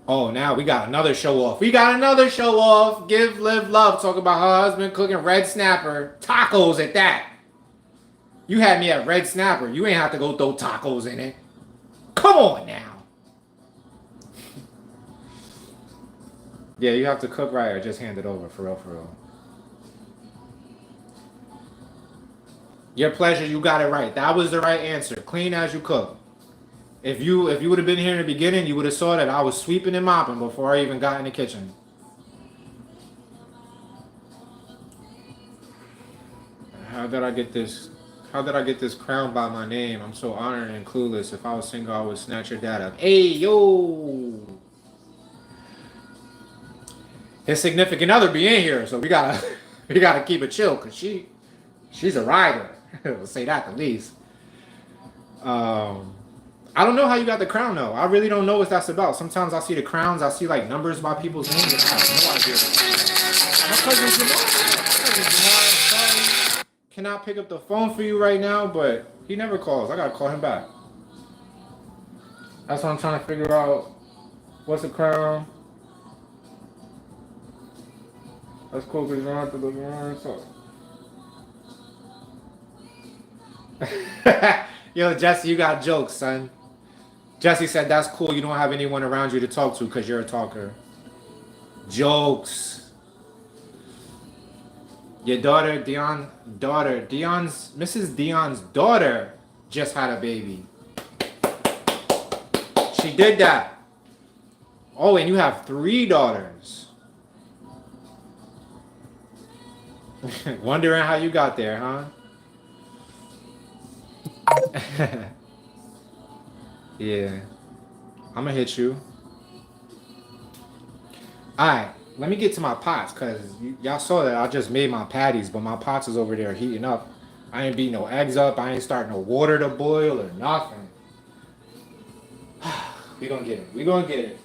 Oh, now we got another show off. Give, live, love. Talk about her husband cooking red snapper. Tacos at that. You had me at red snapper. You ain't have to go throw tacos in it. Come on now. Yeah, you have to cook right or just hand it over. For real. Your pleasure, you got it right. That was the right answer. Clean as you cook. If you would have been here in the beginning, you would have saw that I was sweeping and mopping before I even got in the kitchen. How did I get this? How did I get this crown by my name? I'm so honored and clueless. If I was single, I would snatch your dad up. Hey, yo! His significant other be in here, so we gotta we gotta keep it chill, cause she's a rider. We'll say that the least. I don't know how you got the crown though. I really don't know what that's about. Sometimes I see the crowns, I see like numbers by people's names, and I have no idea. My cousin Jamal cannot pick up the phone for you right now, but he never calls. I gotta call him back. That's what I'm trying to figure out. What's the crown? That's cool because you don't have to look around. So. Yo, Jesse, you got jokes, son. Jesse said that's cool. You don't have anyone around you to talk to because you're a talker. Jokes. Your daughter, Mrs. Dion's daughter just had a baby. She did that. Oh, and you have 3 daughters. Wondering how you got there, huh? Yeah. I'm gonna hit you. Alright, let me get to my pots, because y'all saw that I just made my patties, but my pots is over there heating up. I ain't beating no eggs up. I ain't starting no water to boil or nothing. We gonna get it. We gonna get it.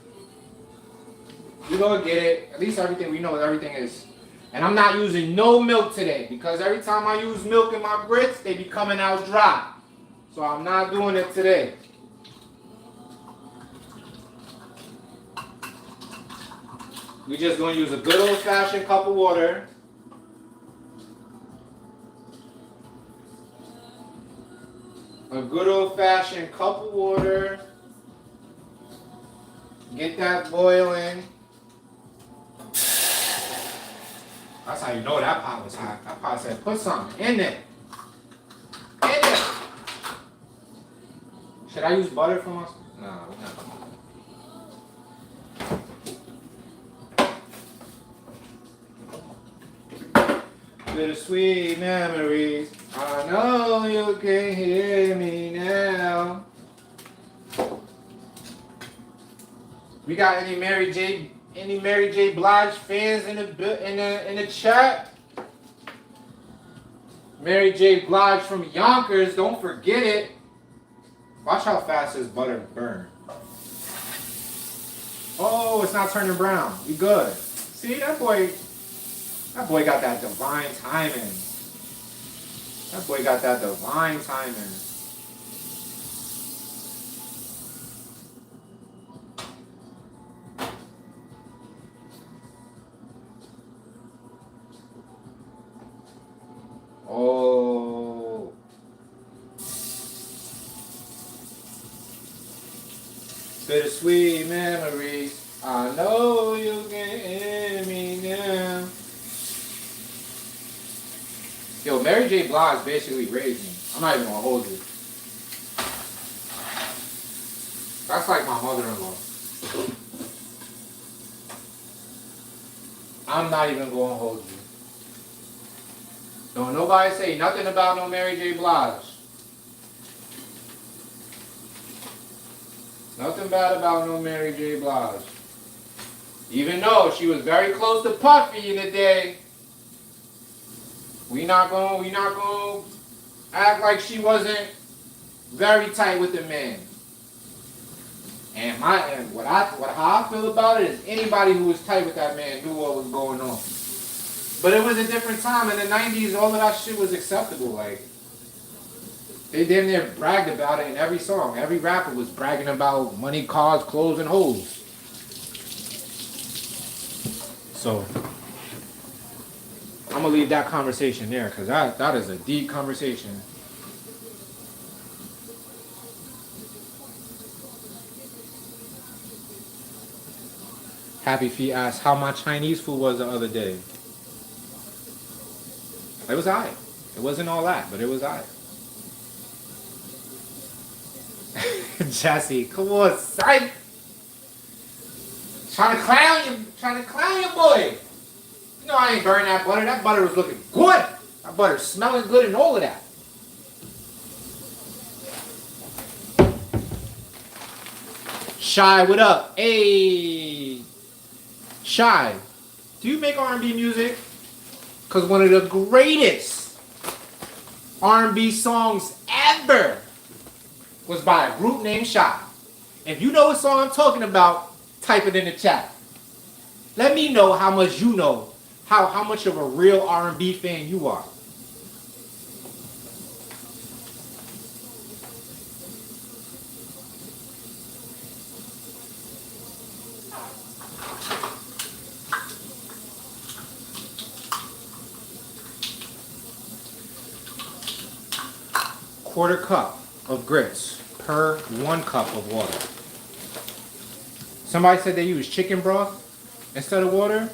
We gonna get it. At least everything, we know everything is. And I'm not using no milk today, because every time I use milk in my grits, they be coming out dry. So I'm not doing it today. We just gonna use a good old-fashioned cup of water. A good old-fashioned cup of water. Get that boiling. That's how you know that pot was hot. That pot said, put something in it. In it. Should I use butter for my... No, no. Bittersweet memories. I know you can hear me now. We got any Mary J. Blige fans in the chat? Mary J. Blige from Yonkers, don't forget it. Watch how fast this butter burns. Oh, it's not turning brown. We good. See, that boy got that divine timing. That boy got that divine timing. Oh. Bittersweet memories. I know you can hear me now. Yo, Mary J. Blige basically raised me. I'm not even gonna hold you. That's like my mother-in-law. I'm not even gonna hold you. Don't nobody say nothing about no Mary J. Blige. Nothing bad about no Mary J. Blige. Even though she was very close to Puffy in the day. We not gonna act like she wasn't very tight with the man. And how I feel about it is anybody who was tight with that man knew what was going on. But it was a different time. In the 90s, all of that shit was acceptable. Like, they damn near bragged about it in every song. Every rapper was bragging about money, cars, clothes, and hoes. So, I'm going to leave that conversation there, because that is a deep conversation. Happy Feet asked how my Chinese food was the other day. It was alright. It wasn't all that, but it was alright. Jesse, come on, son. Trying to clown you, boy. You know I ain't burning that butter. That butter was looking good. That butter smelling good and all of that. Shy, what up? Hey, Shy, do you make R&B music? Because one of the greatest R&B songs ever was by a group named Shy. If you know what song I'm talking about, type it in the chat. Let me know how much you know, how much of a real R&B fan you are. Quarter cup of grits per 1 cup of water. Somebody said they use chicken broth instead of water,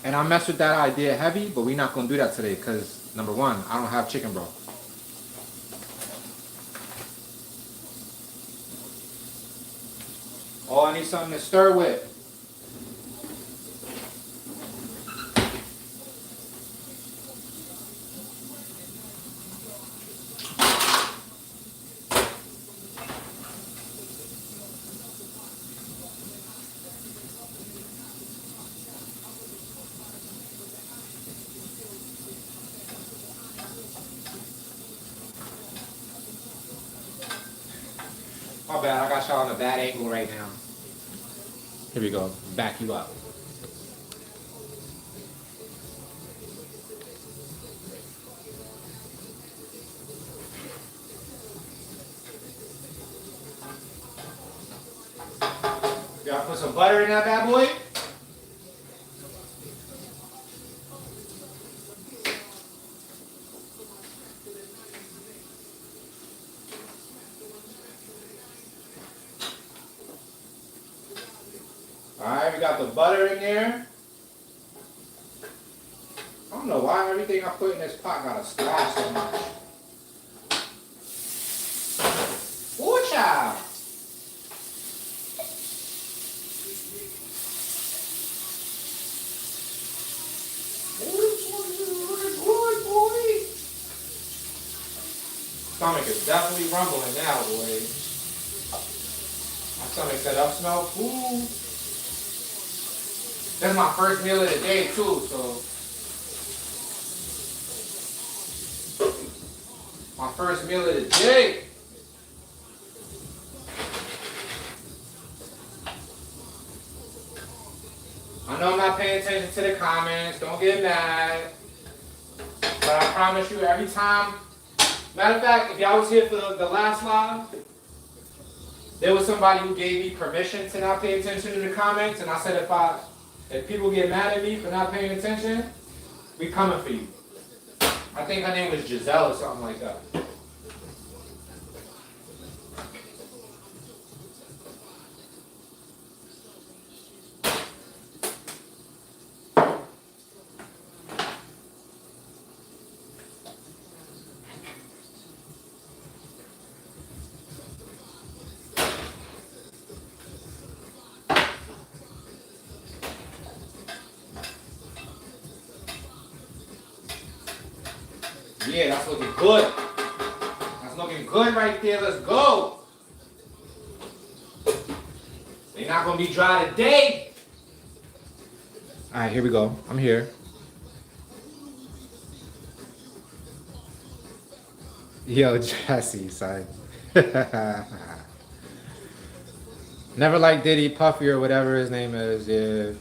and I messed with that idea heavy, but we're not going to do that today because, number one, I don't have chicken broth. Oh, I need something to stir with. My bad, I got y'all on a bad angle right now. Here we go, back you up. Y'all put some butter in that bad boy? Alright, we got the butter in there. I don't know why everything I put in this pot got a splash so much. Ooh, child. Ooh, this one is looking good, boy. Stomach is definitely rumbling now, boy. My stomach said up smell food. That's my first meal of the day too, so my first meal of the day. I know I'm not paying attention to the comments, don't get mad. But I promise you every time, matter of fact, if y'all was here for the last live, there was somebody who gave me permission to not pay attention to the comments, and I said if people get mad at me for not paying attention, we coming for you. I think her name was Giselle or something like that. Yeah, that's looking good. That's looking good right there. Let's go. They're not going to be dry today. All right, here we go. I'm here. Yo, Jesse, son. Never liked Diddy, Puffy, or whatever his name is. Yeah.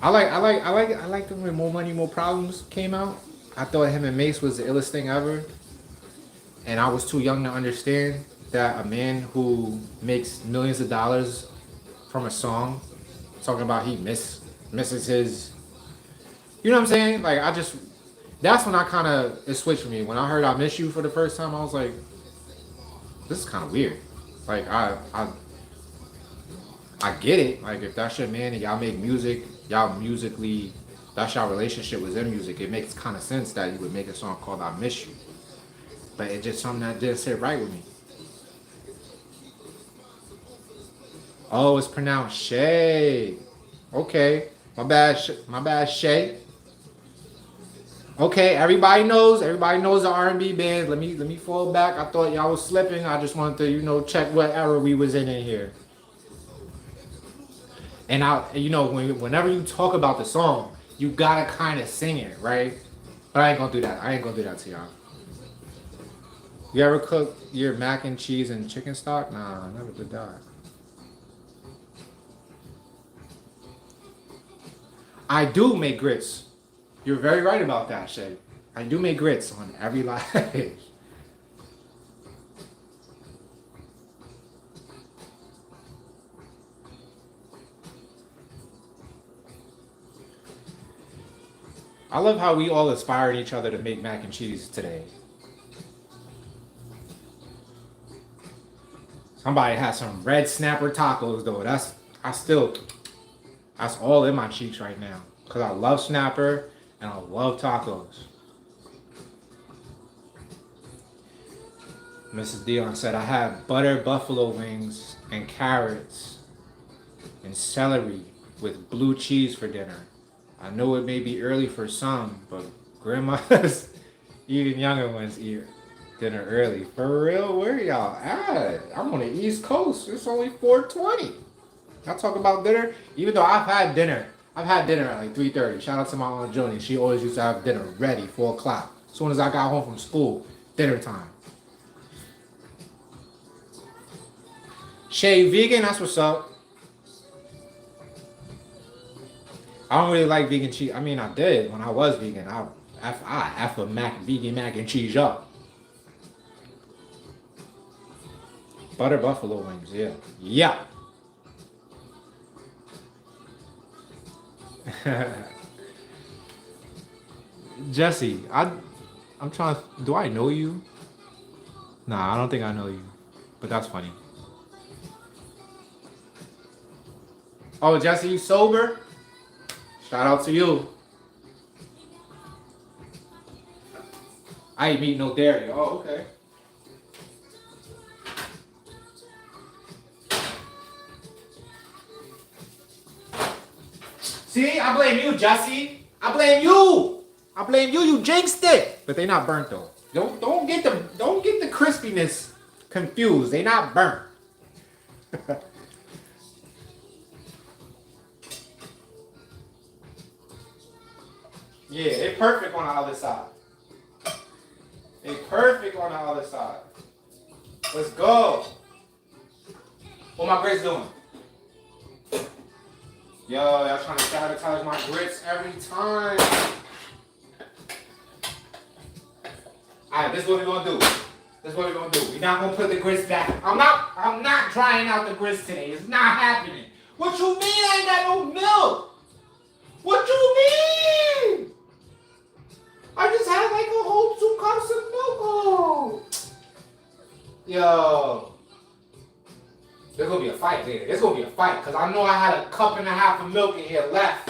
I like them when More Money, More Problems came out. I thought him and Mace was the illest thing ever. And I was too young to understand that a man who makes millions of dollars from a song, talking about he misses his, you know what I'm saying? Like, that's when I kind of, it switched for me. When I heard I Miss You for the first time, I was like, this is kind of weird. Like, I get it. Like, if that's your man and y'all make music, y'all musically, that's your relationship was in music, it makes kind of sense that you would make a song called I Miss You. But it's just something that didn't sit right with me. Oh, it's pronounced Shay. Okay. My bad, my bad, Shay. Okay, everybody knows the R&B band. Let me fall back. I thought y'all was slipping. I just wanted to, check what era we was in here. And whenever you talk about the song, you gotta kind of sing it, right? But I ain't gonna do that. I ain't gonna do that to y'all. You ever cook your mac and cheese and chicken stock? Nah, I never did that. I do make grits. You're very right about that, Shay. I do make grits on every live. I love how we all inspired each other to make mac and cheese today. Somebody has some red snapper tacos though. That's all in my cheeks right now. Cause I love snapper and I love tacos. Mrs. Dion said I had butter buffalo wings and carrots and celery with blue cheese for dinner. I know it may be early for some, but grandma's even younger ones eat dinner early. For real, where y'all at? I'm on the East Coast. It's only 4:20. Y'all talk about dinner? Even though I've had dinner at like 3:30. Shout out to my Aunt Joni. She always used to have dinner ready, 4 o'clock. As soon as I got home from school, dinner time. Shay vegan, that's what's up. I don't really like vegan cheese. I mean, I did when I was vegan. I F a vegan mac and cheese up. Butter buffalo wings, yeah. Yeah. Jesse, I'm trying to, do I know you? Nah, I don't think I know you. But that's funny. Oh, Jesse, you sober? Shout out to you. I ain't meat no dairy. Oh, okay. See, I blame you, Jesse. I blame you. You jinxed it. But they not burnt though. Don't get the crispiness confused. They not burnt. Yeah, they perfect on the other side. They perfect on the other side. Let's go. What my grits doing? Yo, y'all trying to sabotage my grits every time. Alright, this is what we're gonna do. We're not gonna put the grits back. I'm not trying out the grits today. It's not happening. What you mean I ain't got no milk? What you mean? I just had like a whole 2 cups of milk. Oh. Yo. There's gonna be a fight later. There's gonna be a fight because I know I had a cup and a half of milk in here left.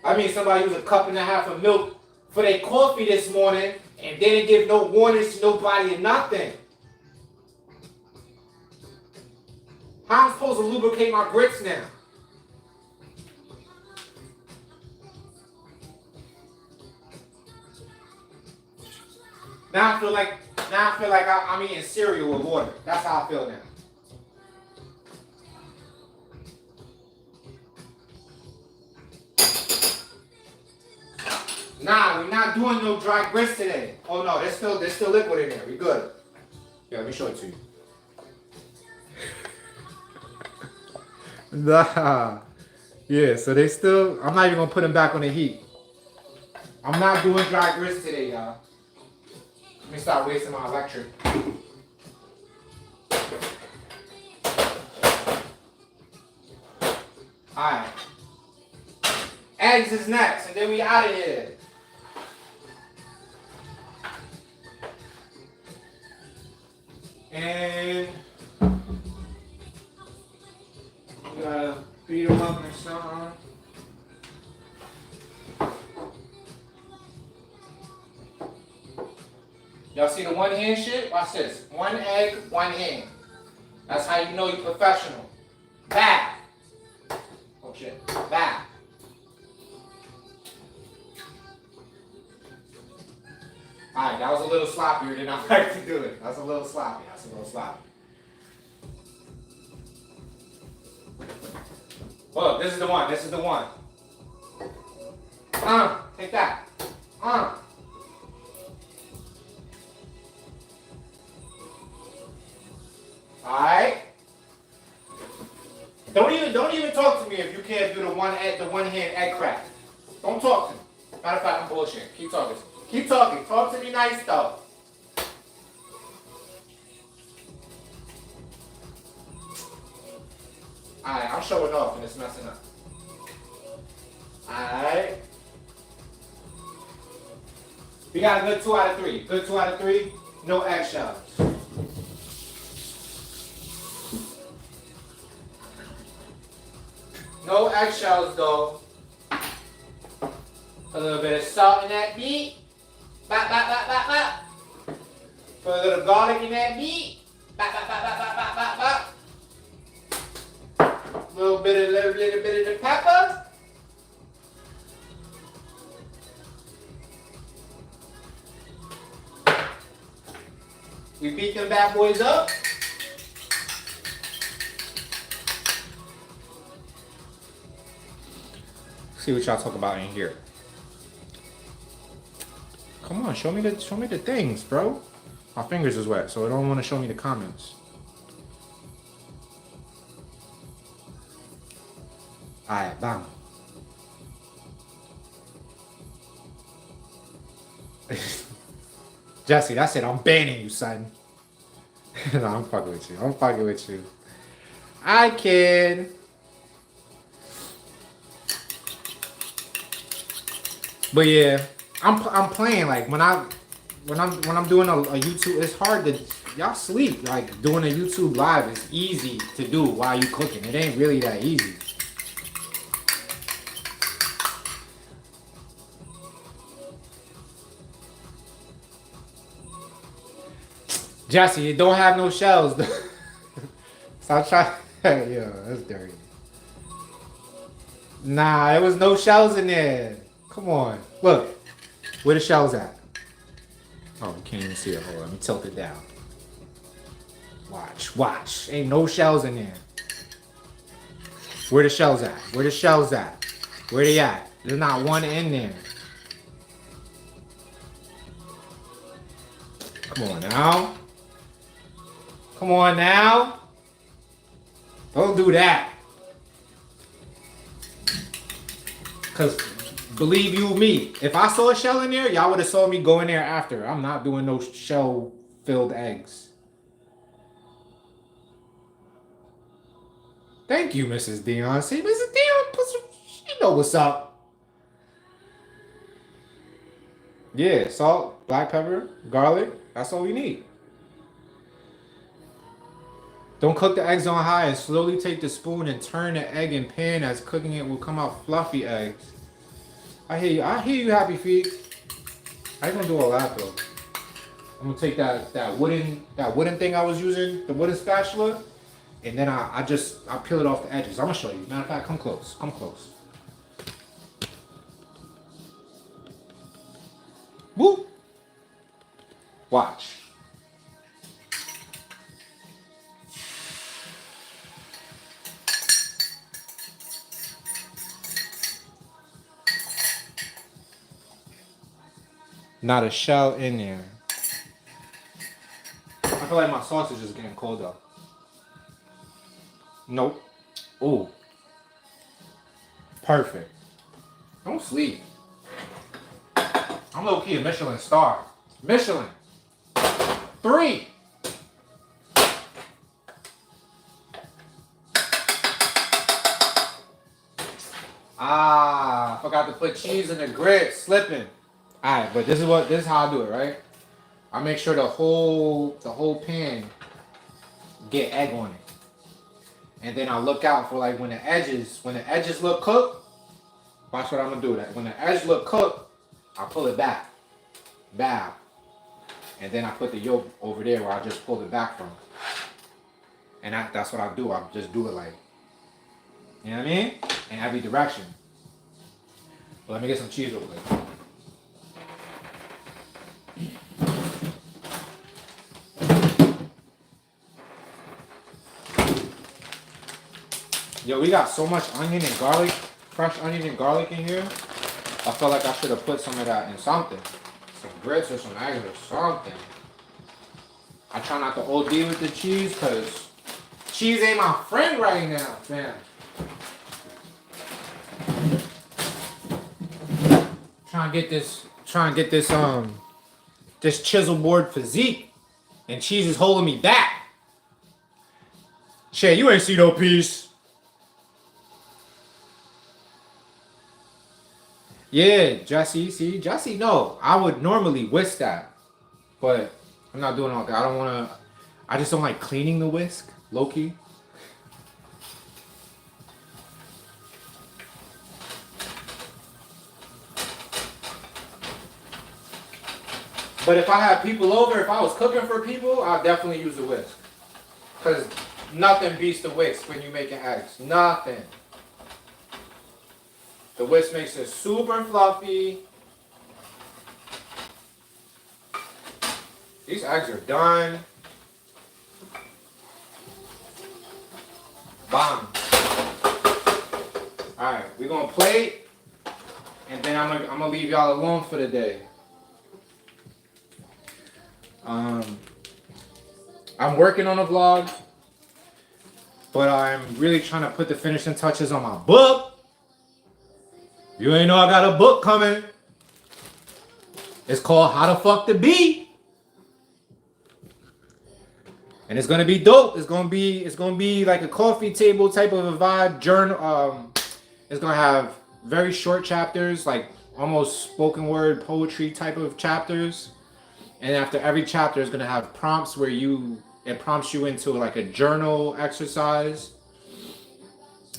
I mean, somebody used a cup and a half of milk for their coffee this morning and didn't give no warnings to nobody or nothing. How am I supposed to lubricate my grits now? Now I feel like I'm eating cereal with water. That's how I feel now. Nah, we're not doing no dry grits today. Oh no, there's still liquid in there. We good. Yeah, let me show it to you. Nah. Yeah, so I'm not even gonna put them back on the heat. I'm not doing dry grits today, y'all. Let me stop wasting my electric. Alright. Eggs is next, and then we out of here. And we gotta beat them up and something. Y'all see the one hand shit? Watch this. 1 egg, 1 hand. That's how you know you're professional. Bow. Oh shit. Bow. Alright, that was a little sloppier than I like to do it. That's a little sloppy. That's a little sloppy. Look, this is the one. This is the one. Take that. Alright. Don't even talk to me if you can't do the one hand egg crack. Don't talk to me. Matter of fact, I'm bullshit. Keep talking. Keep talking. Talk to me nice though. Alright, I'm showing off and it's messing up. Alright. We got a good 2 out of 3. Good 2 out of 3. No eggshells. No eggshells though. A little bit of salt in that meat. Bop, bop, bop, bop, bop. Put a little garlic in that meat. Bop, bop, bop, bop, bop, bop, bop, bop. Little bit of the pepper. We beat them bad boys up. See what y'all talk about in here. Come on, show me the things, bro. My fingers is wet, so I don't want to show me the comments. Alright, bam. Jesse, that's it. I'm banning you, son. No, I'm fucking with you. I'm fucking with you. I can. But yeah, I'm playing like when I'm doing a YouTube, it's hard to y'all sleep. Like doing a YouTube live is easy to do while you cooking. It ain't really that easy. Jesse, it don't have no shells. Stop trying. Yo, that's dirty. Nah, there was no shells in there. Come on. Look. Where the shells at? Oh, you can't even see it. Hold on. Let me tilt it down. Watch. Watch. Ain't no shells in there. Where the shells at? Where the shells at? Where they at? There's not one in there. Come on now. Come on now. Don't do that. Because believe you me, if I saw a shell in there, y'all would have saw me go in there after. I'm not doing no shell-filled eggs. Thank you, Mrs. Dion. See, Mrs. Dion, she know what's up. Yeah, salt, black pepper, garlic. That's all we need. Don't cook the eggs on high and slowly take the spoon and turn the egg in pan as cooking it will come out fluffy eggs. I hear you. I hear you, Happy Feet. I ain't gonna do all that though. I'm gonna take that wooden thing I was using, the wooden spatula, and then I peel it off the edges. I'm gonna show you. Matter of fact, come close. Come close. Woo! Watch. Not a shell in there. I feel like my sausage is getting cold though. Nope. Ooh. Perfect. Don't sleep. I'm low key a Michelin star. Michelin. 3. I forgot to put cheese in the grits. Slipping. Alright, but this is how I do it, right? I make sure the whole pan get egg on it. And then I look out for like when the edges look cooked, watch what I'm gonna do. That when the edge look cooked, I pull it back. Bow. And then I put the yolk over there where I just pulled it back from. And that's what I do. I just do it like, you know what I mean? In every direction. But let me get some cheese real quick. Yo, we got so much onion and garlic, fresh onion and garlic in here. I felt like I should have put some of that in something. Some grits or some eggs or something. I try not to OD with the cheese because cheese ain't my friend right now, fam. Trying to get this chisel board physique, and cheese is holding me back. Shay, you ain't see no piece. Yeah, Jesse, see, Jesse, no, I would normally whisk that, but I'm not doing all that. I just don't like cleaning the whisk, low-key. But if I had people over, if I was cooking for people, I'd definitely use the whisk. Because nothing beats the whisk when you're making eggs. Nothing. The whisk makes it super fluffy. These eggs are done. Bomb. Alright, we're gonna plate. And then I'm gonna leave y'all alone for the day. I'm working on a vlog, but I'm really trying to put the finishing touches on my book. You ain't know I got a book coming. It's called How to Fuck the Bee. And it's gonna be dope. It's gonna be like a coffee table type of a vibe. Journal. It's gonna have very short chapters, like almost spoken word poetry type of chapters. And after every chapter is gonna have prompts where it prompts you into like a journal exercise.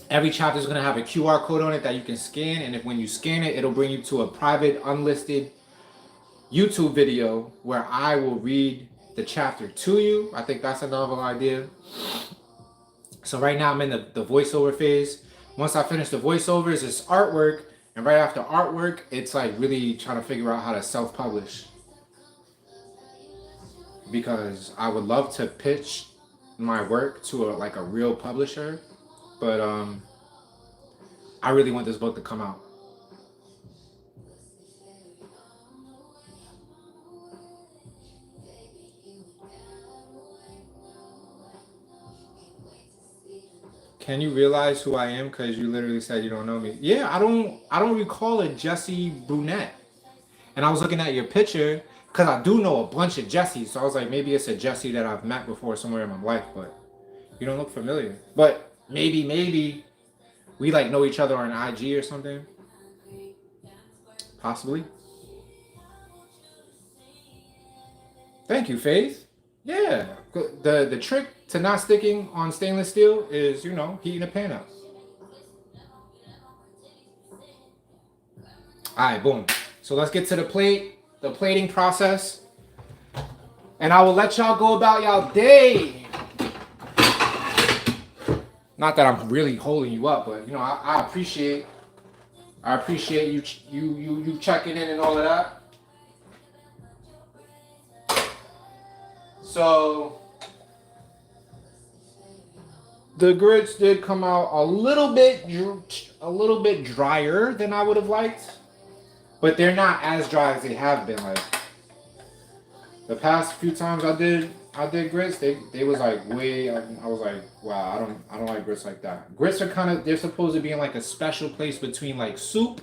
Every chapter is gonna have a QR code on it that you can scan, and when you scan it, it'll bring you to a private, unlisted YouTube video where I will read the chapter to you. I think that's a novel idea. So right now I'm in the voiceover phase. Once I finish the voiceovers, it's artwork, and right after artwork, it's like really trying to figure out how to self-publish. Because I would love to pitch my work to a real publisher, but I really want this book to come out. Can you realize who I am? Because you literally said you don't know me. Yeah, I don't recall a Jesse brunette. And I was looking at your picture because I do know a bunch of Jessies. So I was like, maybe it's a Jesse that I've met before somewhere in my life, but you don't look familiar. But maybe we like know each other on IG or something. Possibly. Thank you, Faith. Yeah. The trick to not sticking on stainless steel is, heating a pan up. Alright, boom. So let's get to the plating process. And I will let y'all go about y'all day. Not that I'm really holding you up, but I appreciate you checking in and all of that. So the grits did come out a little bit drier than I would have liked, but they're not as dry as they have been. Like the past few times I did grits, they was like way. I was like, wow, I don't like grits like that. Grits are they're supposed to be in like a special place between like soup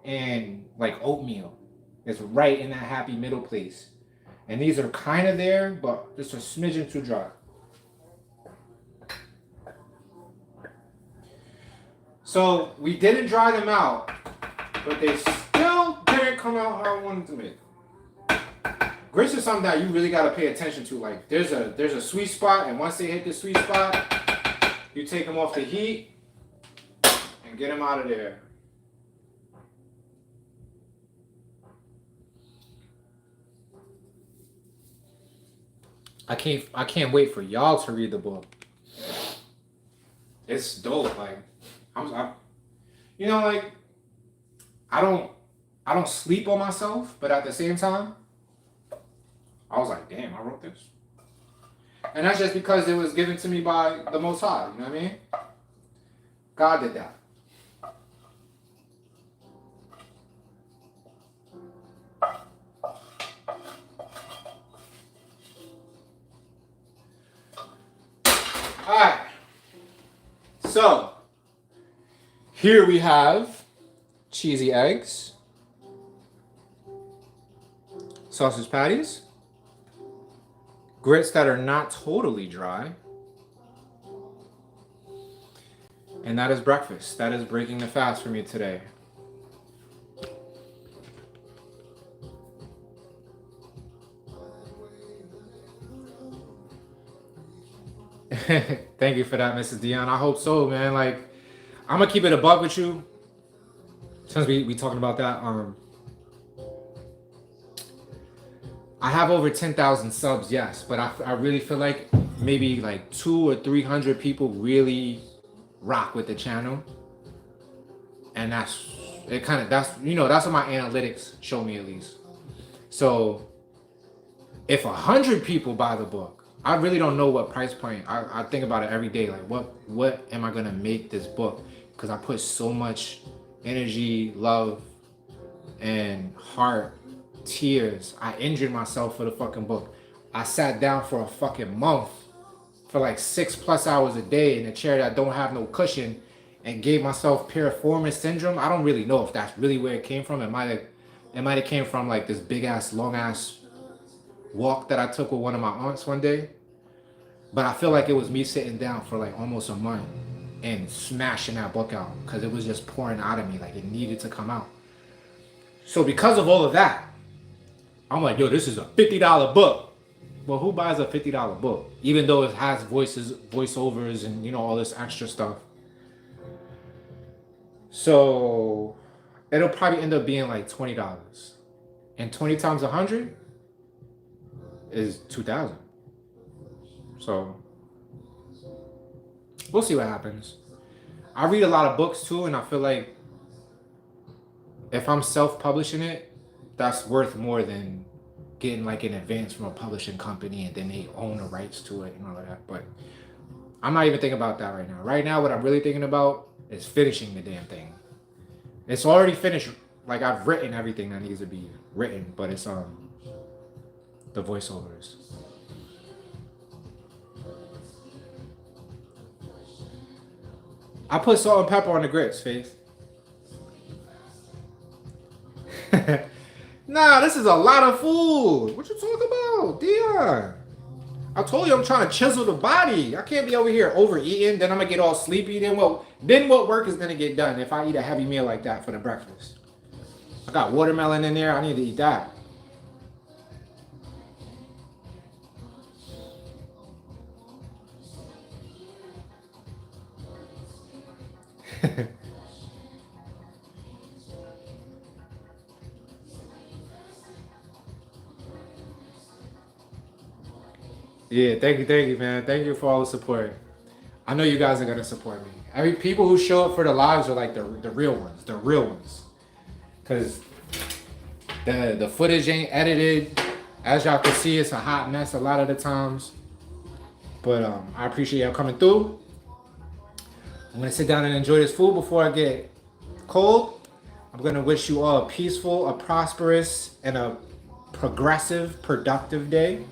and like oatmeal. It's right in that happy middle place. And these are kind of there, but just a smidgen too dry. So we didn't dry them out, but they still didn't come out how I wanted to make. Grits is something that you really got to pay attention to. Like there's a sweet spot, and once they hit the sweet spot, you take them off the heat and get them out of there. I can't wait for y'all to read the book. it's dope. Like, you know, like I don't sleep on myself, but at the same time, I was like, damn, I wrote this. And that's just because it was given to me by the Most High. You know what I mean? God did that. Alright. So, here we have cheesy eggs, sausage patties, grits that are not totally dry, and that is breakfast. That is breaking the fast for me today. Thank you for that, Mrs. Dion. I hope so, man. Like, I'm gonna keep it a buck with you. Since we talking about that, I have over 10,000 subs, yes, but I really feel like maybe like 200 or 300 people really rock with the channel, and that's what my analytics show me, at least. So if 100 people buy the book, I really don't know what price point. I think about it every day, like what am I gonna make this book? Because I put so much energy, love, and heart, tears. I injured myself for the fucking book. I sat down for a fucking month for like 6+ hours a day in a chair that don't have no cushion and gave myself piriformis syndrome. I don't really know if that's really where it came from. It might have came from like this big ass, long ass walk that I took with one of my aunts one day. But I feel like it was me sitting down for like almost a month and smashing that book out because it was just pouring out of me, like it needed to come out. So because of all of that, I'm like, yo, this is a $50 book. Well, who buys a $50 book? Even though it has voiceovers and, you know, all this extra stuff. So it'll probably end up being like $20. And 20 times 100 is 2,000. So we'll see what happens. I read a lot of books too, and I feel like if I'm self-publishing it, that's worth more than getting like an advance from a publishing company and then they own the rights to it and all of that. But I'm not even thinking about that right now. Right now, what I'm really thinking about is finishing the damn thing. It's already finished. Like, I've written everything that needs to be written, but it's the voiceovers. I put salt and pepper on the grits, Faith. Nah, this is a lot of food. What you talking about, Dion? I told you I'm trying to chisel the body. I can't be over here overeating. Then I'm gonna get all sleepy. Then what work is gonna get done if I eat a heavy meal like that for the breakfast? I got watermelon in there. I need to eat that. Yeah, thank you, man. Thank you for all the support. I know you guys are gonna support me. People who show up for the lives are like the real ones, cause the footage ain't edited. As y'all can see, it's a hot mess a lot of the times. But I appreciate y'all coming through. I'm gonna sit down and enjoy this food before I get cold. I'm gonna wish you all a peaceful, a prosperous, and a progressive, productive day.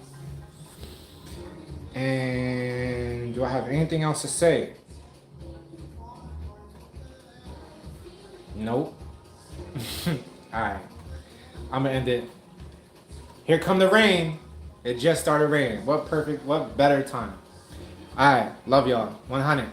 And do I have anything else to say? Nope. Alright. I'm gonna end it. Here come the rain. It just started raining. What better time? Alright. Love y'all. 100.